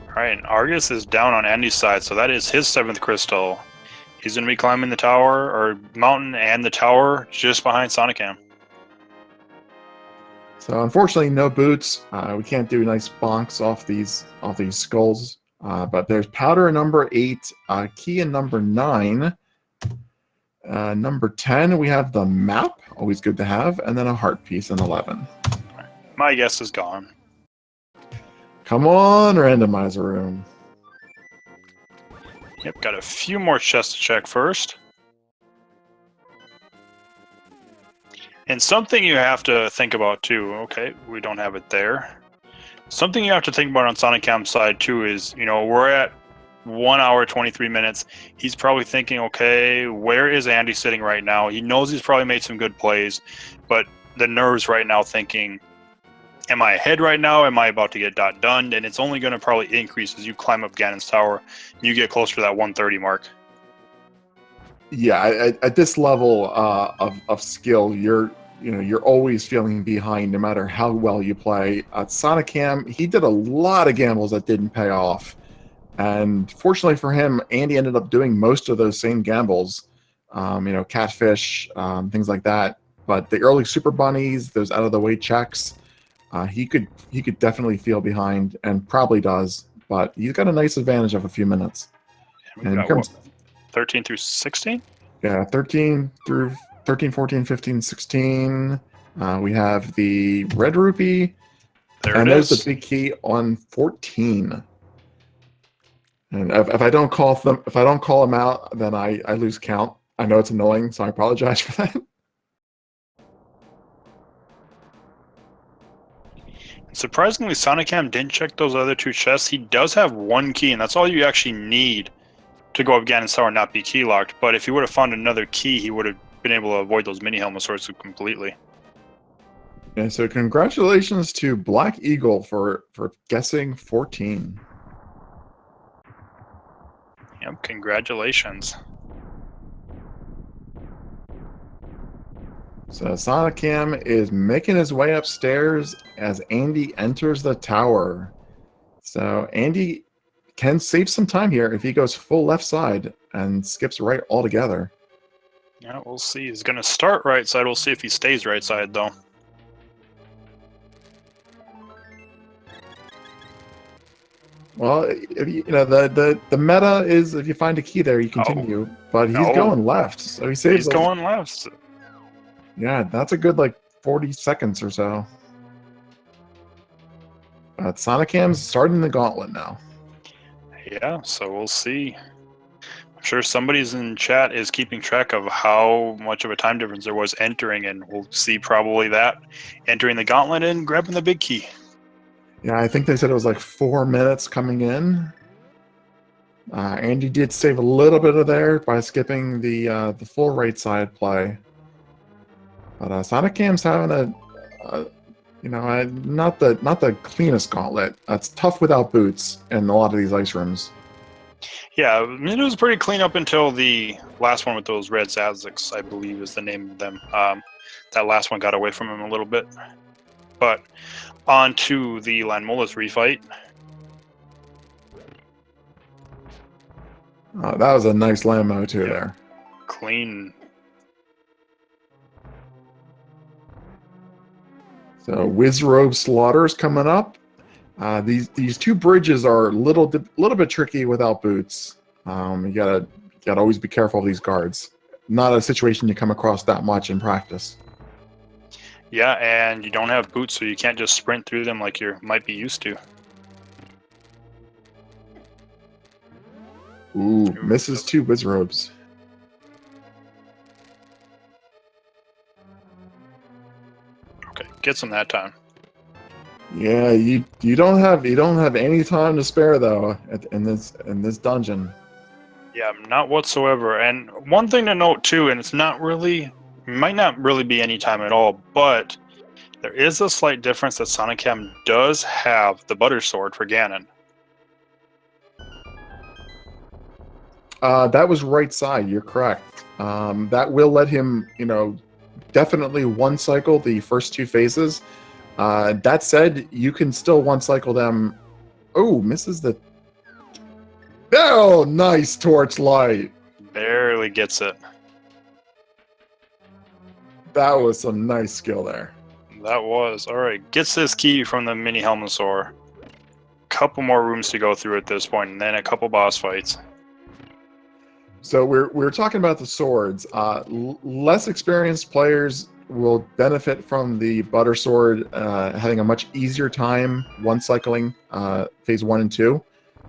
All right, and Argus is down on Andy's side, so that is his 7th crystal. He's going to be climbing the tower, or mountain and the tower, just behind sonicam. So unfortunately, no boots. We can't do nice bonks off these skulls. But there's powder in number 8, key in number 9. Number 10, we have the map, always good to have, and then a heart piece in 11. My guess is gone. Come on, randomizer room. Yep, got a few more chests to check first. And something you have to think about too, okay, we don't have it there. Something you have to think about on sonicam's side too is, we're at 1 hour, 23 minutes. He's probably thinking, okay, where is Andy sitting right now? He knows he's probably made some good plays, but the nerves right now thinking, am I ahead right now? Am I about to get done? And it's only going to probably increase as you climb up Ganon's Tower. You get closer to that 130 mark. Yeah, at this level of skill, you're you're always feeling behind no matter how well you play. Sonicam, he did a lot of gambles that didn't pay off. And fortunately for him, Andy ended up doing most of those same gambles, catfish, things like that. But the early super bunnies, those out of the way checks, he could definitely feel behind and probably does. But he's got a nice advantage of a few minutes. We've got what, 13 through 16? Yeah, 13, 14, 15, 16. We have the red rupee. There it is. There's the big key on 14. And if I don't call them out, then I lose count. I know it's annoying, so I apologize for that. Surprisingly, sonicam didn't check those other two chests. He does have one key, and that's all you actually need to go up Ganon Tower and not be key locked. But if he would have found another key, he would have been able to avoid those mini helmet swords completely. Yeah, so congratulations to Black Eagle for guessing 14. Yep, congratulations. So sonicam is making his way upstairs as Andy enters the tower. So Andy can save some time here if he goes full left side and skips right altogether. Yeah, we'll see. He's going to start right side. We'll see if he stays right side, though. Well, the meta is if you find a key there, you continue. But he's going left, so he saves. He's going left. Yeah, that's a good 40 seconds or so. But sonicam's starting the gauntlet now. Yeah, so we'll see. I'm sure somebody's in chat is keeping track of how much of a time difference there was entering, and we'll see probably that entering the gauntlet and grabbing the big key. Yeah, I think they said it was 4 minutes coming in. Andy did save a little bit of there by skipping the full right side play. But sonicam's having not the cleanest gauntlet. It's tough without boots in a lot of these ice rooms. Yeah, I mean, it was pretty clean up until the last one with those red Zaziks, I believe is the name of them. That last one got away from him a little bit. But on to the Lanmolas refight. That was a nice Lammo too there. Clean. So Wizrobe Slaughter's coming up. These two bridges are a little bit tricky without boots. You gotta always be careful of these guards. Not a situation you come across that much in practice. Yeah, and you don't have boots, so you can't just sprint through them like you might be used to. Ooh, misses two Wizrobes. Okay, gets him that time. Yeah, you don't have any time to spare though in this dungeon. Yeah, not whatsoever. And one thing to note too, and it's not really, might not really be any time at all, but there is a slight difference that sonicam does have the butter sword for Ganon. That was right side. You're correct. That will let him, definitely one cycle the first two phases. That said, you can still one cycle them. Oh, misses the. Oh, nice torchlight. Barely gets it. That was some nice skill there. That was. Alright, gets this key from the mini Helmosaur. Couple more rooms to go through at this point, and then a couple boss fights. So we're talking about the swords. Less experienced players will benefit from the butter sword having a much easier time one cycling phase 1 and 2.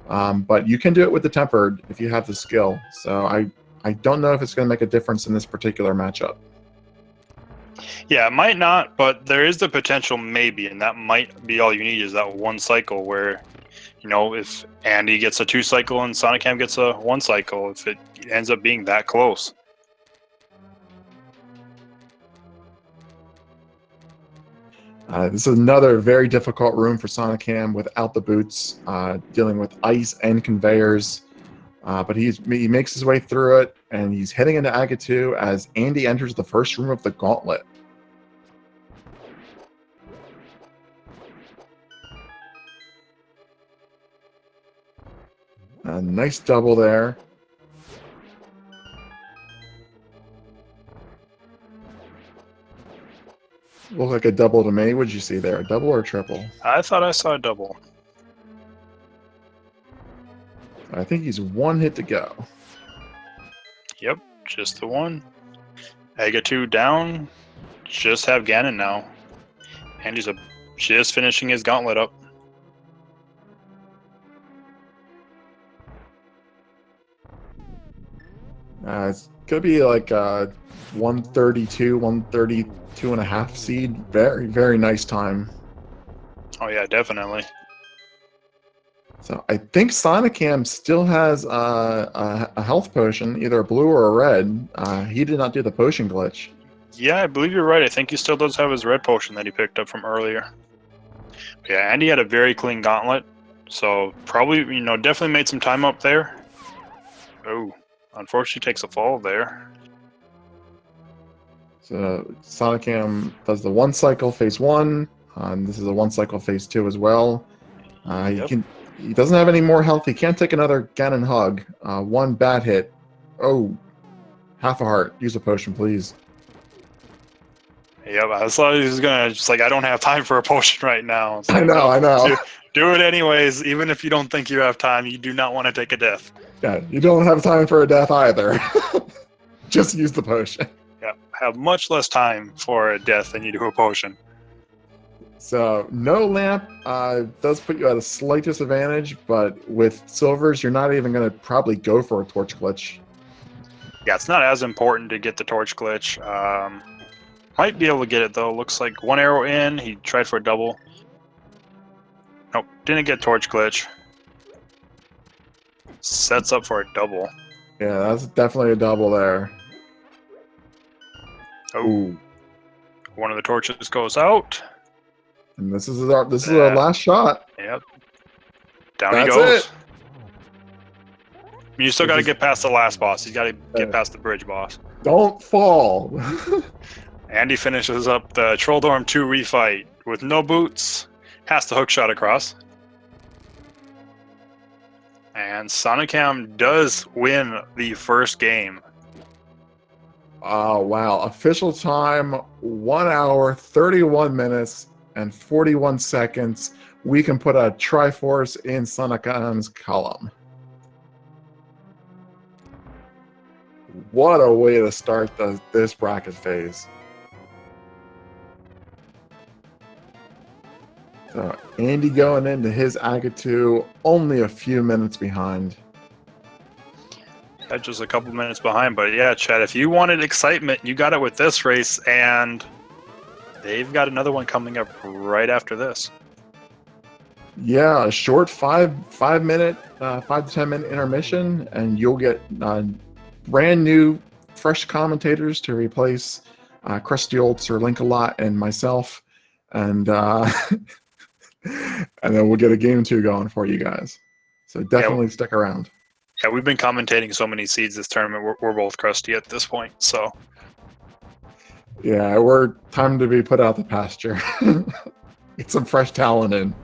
But you can do it with the tempered if you have the skill. So I don't know if it's going to make a difference in this particular matchup. Yeah, it might not, but there is the potential maybe, and that might be all you need is that one cycle where, if Andy gets a 2 cycle and sonicam gets a 1 cycle, if it ends up being that close. This is another very difficult room for sonicam without the boots, dealing with ice and conveyors. But he makes his way through it, and he's heading into Aga 2 as Andy enters the first room of the gauntlet. A nice double there. Look like a double to me. What did you see there? A double or a triple? I thought I saw a double. I think he's one hit to go. Yep, just the one. Aga2 down. Just have Ganon now. And he's just finishing his gauntlet up. It's going to be like 132, 132 and a half seed. Very, very nice time. Oh yeah, definitely. So I think sonicam still has a health potion, either a blue or a red. He did not do the potion glitch. Yeah, I believe you're right. I think he still does have his red potion that he picked up from earlier. Yeah, and he had a very clean gauntlet. So probably, definitely made some time up there. Oh, unfortunately takes a fall there. So sonicam does the one cycle phase 1. And this is a one cycle phase 2 as well. Yep. He doesn't have any more health. He can't take another Ganon hug. One bad hit. Oh, half a heart. Use a potion, please. Yep, I thought he was gonna just like, I don't have time for a potion right now. It's like, I know. Do it anyways, even if you don't think you have time. You do not want to take a death. Yeah, you don't have time for a death either. Just use the potion. Yeah, have much less time for a death than you do a potion. So no lamp does put you at a slight disadvantage, but with silvers, you're not even going to probably go for a torch glitch. Yeah, it's not as important to get the torch glitch. Might be able to get it though. Looks like one arrow in. He tried for a double. Nope, didn't get torch glitch. Sets up for a double. Yeah, that's definitely a double there. Oh, one of the torches goes out. And this is our last shot. Yep. Down he That's goes. it. You still got to get past the last boss. He's got to get past the bridge boss. Don't fall. And he finishes up the Trolldorm 2 refight with no boots. Has the hook shot across. And sonicam does win the first game. Oh, wow. Official time, 1 hour, 31 minutes, and 41 seconds. We can put a Triforce in sonicam's column. What a way to start this bracket phase. So Andy going into his ALG only a few minutes behind. Yeah, just a couple minutes behind, but yeah, Chad, if you wanted excitement, you got it with this race, and they've got another one coming up right after this. Yeah, a short 5 to 10 minute intermission, and you'll get brand new, fresh commentators to replace crusty old Sir Link-a-Lot and myself, and and then we'll get a game 2 going for you guys. So definitely stick around. Yeah, we've been commentating so many seeds this tournament. We're both crusty at this point, so. Yeah, we're time to be put out the pasture. Get some fresh talent in.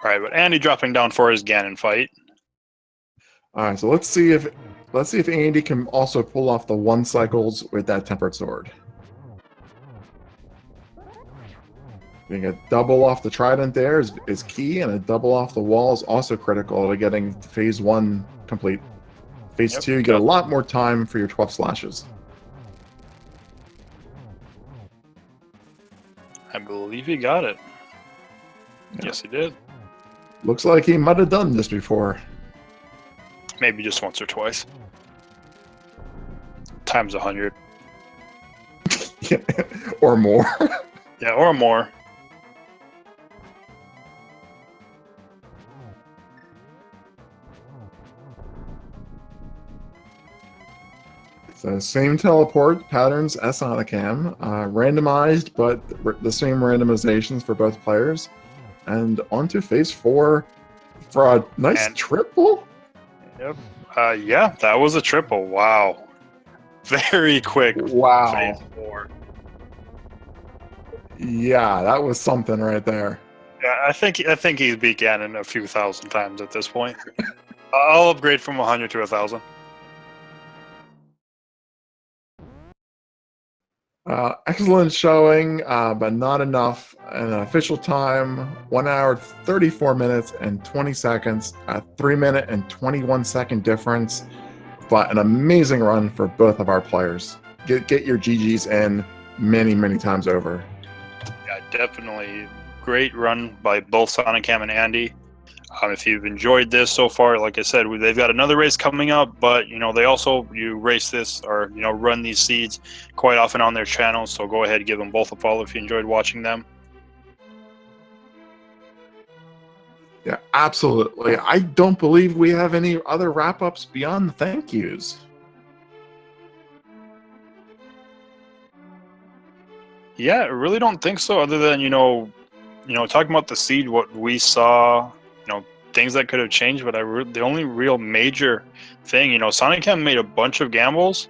All right, but Andy dropping down for his Ganon fight. All right, so let's see if Andy can also pull off the 1 cycles with that tempered sword. Getting a double off the trident there is key, and a double off the wall is also critical to getting phase 1 complete. Phase 2, you get a lot more time for your 12 slashes. I believe he got it. Yeah. Yes, he did. Looks like he might have done this before. Maybe just once or twice. Times 100. Yeah, or more. Yeah, or more. So same teleport patterns as sonicam, randomized, but the same randomizations for both players. And on to phase 4 for a nice triple. Yep. Yeah, that was a triple. Wow. Very quick. Wow. Phase 4. Yeah, that was something right there. Yeah, I think he's beat Ganon a few thousand times at this point. I'll upgrade from 100 to 1,000. Excellent showing, but not enough. An official time, 1 hour, 34 minutes, and 20 seconds, a 3-minute and 21-second difference, but an amazing run for both of our players. Get your GGs in many, many times over. Yeah, definitely. Great run by both sonicam and Andy. If you've enjoyed this so far, like I said, they've got another race coming up, but they also race this or run these seeds quite often on their channel. So go ahead and give them both a follow if you enjoyed watching them. Yeah, absolutely. I don't believe we have any other wrap-ups beyond the thank yous. Yeah, I really don't think so. Other than talking about the seed, what we saw, things that could have changed. But the only real major thing, sonicam made a bunch of gambles.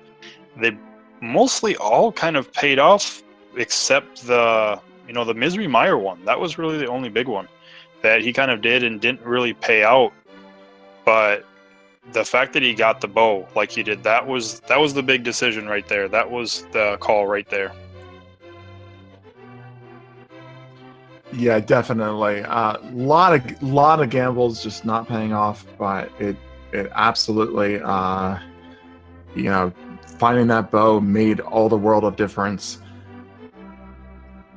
They mostly all kind of paid off, except the Misery Meyer one. That was really the only big one that he kind of did and didn't really pay out. But the fact that he got the bow like he did, that was the big decision right there. That was the call right there. Yeah, definitely. Lot of gambles just not paying off, but it absolutely finding that bow made all the world of difference.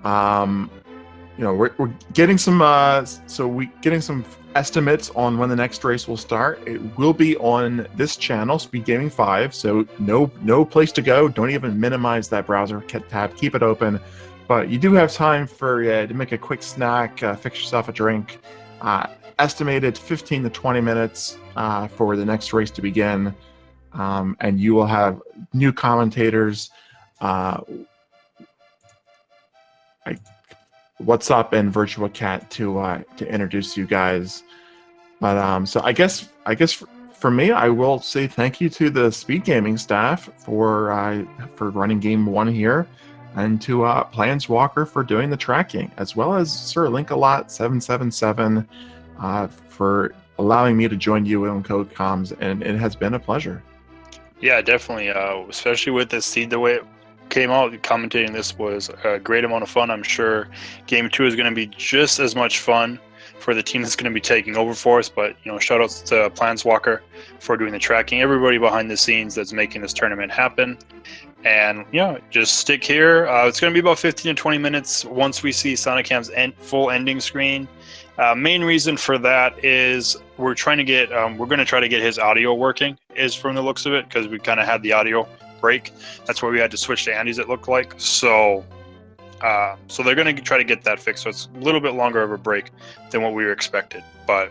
We're getting some getting some estimates on when the next race will start. It will be on this channel, Speed Gaming 5. So no place to go. Don't even minimize that browser tab. Keep it open. But you do have time to make a quick snack, fix yourself a drink. Estimated 15 to 20 minutes for the next race to begin. And you will have new commentators. What's up and Virtual Cat to introduce you guys. But so I guess for me, I will say thank you to the Speed Gaming staff for running game 1 here, and to Planeswalker for doing the tracking, as well as Sir Linkalot777 for allowing me to join you on Code Comms, and it has been a pleasure. Yeah, definitely. Especially with this seed, the way it came out, commentating this was a great amount of fun. I'm sure game 2 is going to be just as much fun for the team that's going to be taking over for us. But shout outs to Planeswalker for doing the tracking, everybody behind the scenes that's making this tournament happen. And just stick here. It's going to be about 15 to 20 minutes once we see sonicam's full ending screen. Main reason for that is we're trying to get we're going to try to get his audio working, is from the looks of it, because we kind of had the audio break. That's why we had to switch to Andy's, it looked like. So they're going to try to get that fixed. So it's a little bit longer of a break than what we were expected, but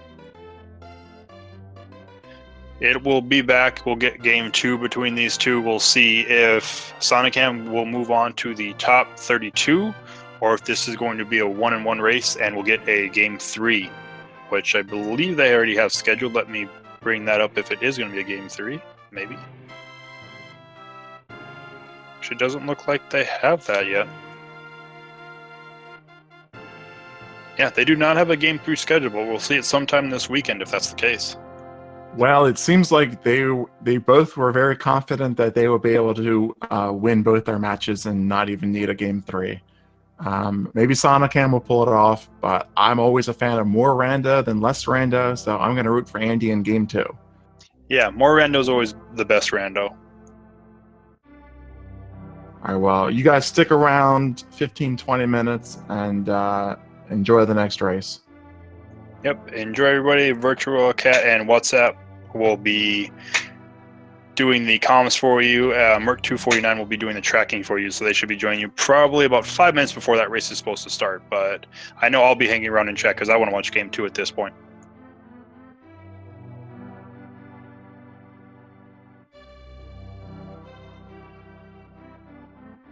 it will be back. We'll get game 2 between these two. We'll see if sonicam will move on to the top 32, or if this is going to be a 1-on-1 race and we'll get a game 3, which I believe they already have scheduled. Let me bring that up if it is going to be a game 3, maybe. Actually, doesn't look like they have that yet. Yeah, they do not have a game 3 scheduled, but we'll see it sometime this weekend if that's the case. Well, it seems like they both were very confident that they will be able to win both their matches and not even need a game 3. Maybe sonicam will pull it off, but I'm always a fan of more rando than less rando, so I'm going to root for Andy in game 2. Yeah, more rando is always the best rando. All right, well, you guys stick around 15-20 minutes and enjoy the next race. Yep, enjoy everybody. Virtual Cat and WhatsApp will be doing the comms for you. Merc249 will be doing the tracking for you, so they should be joining you probably about 5 minutes before that race is supposed to start. But I know I'll be hanging around in chat because I want to watch game 2 at this point.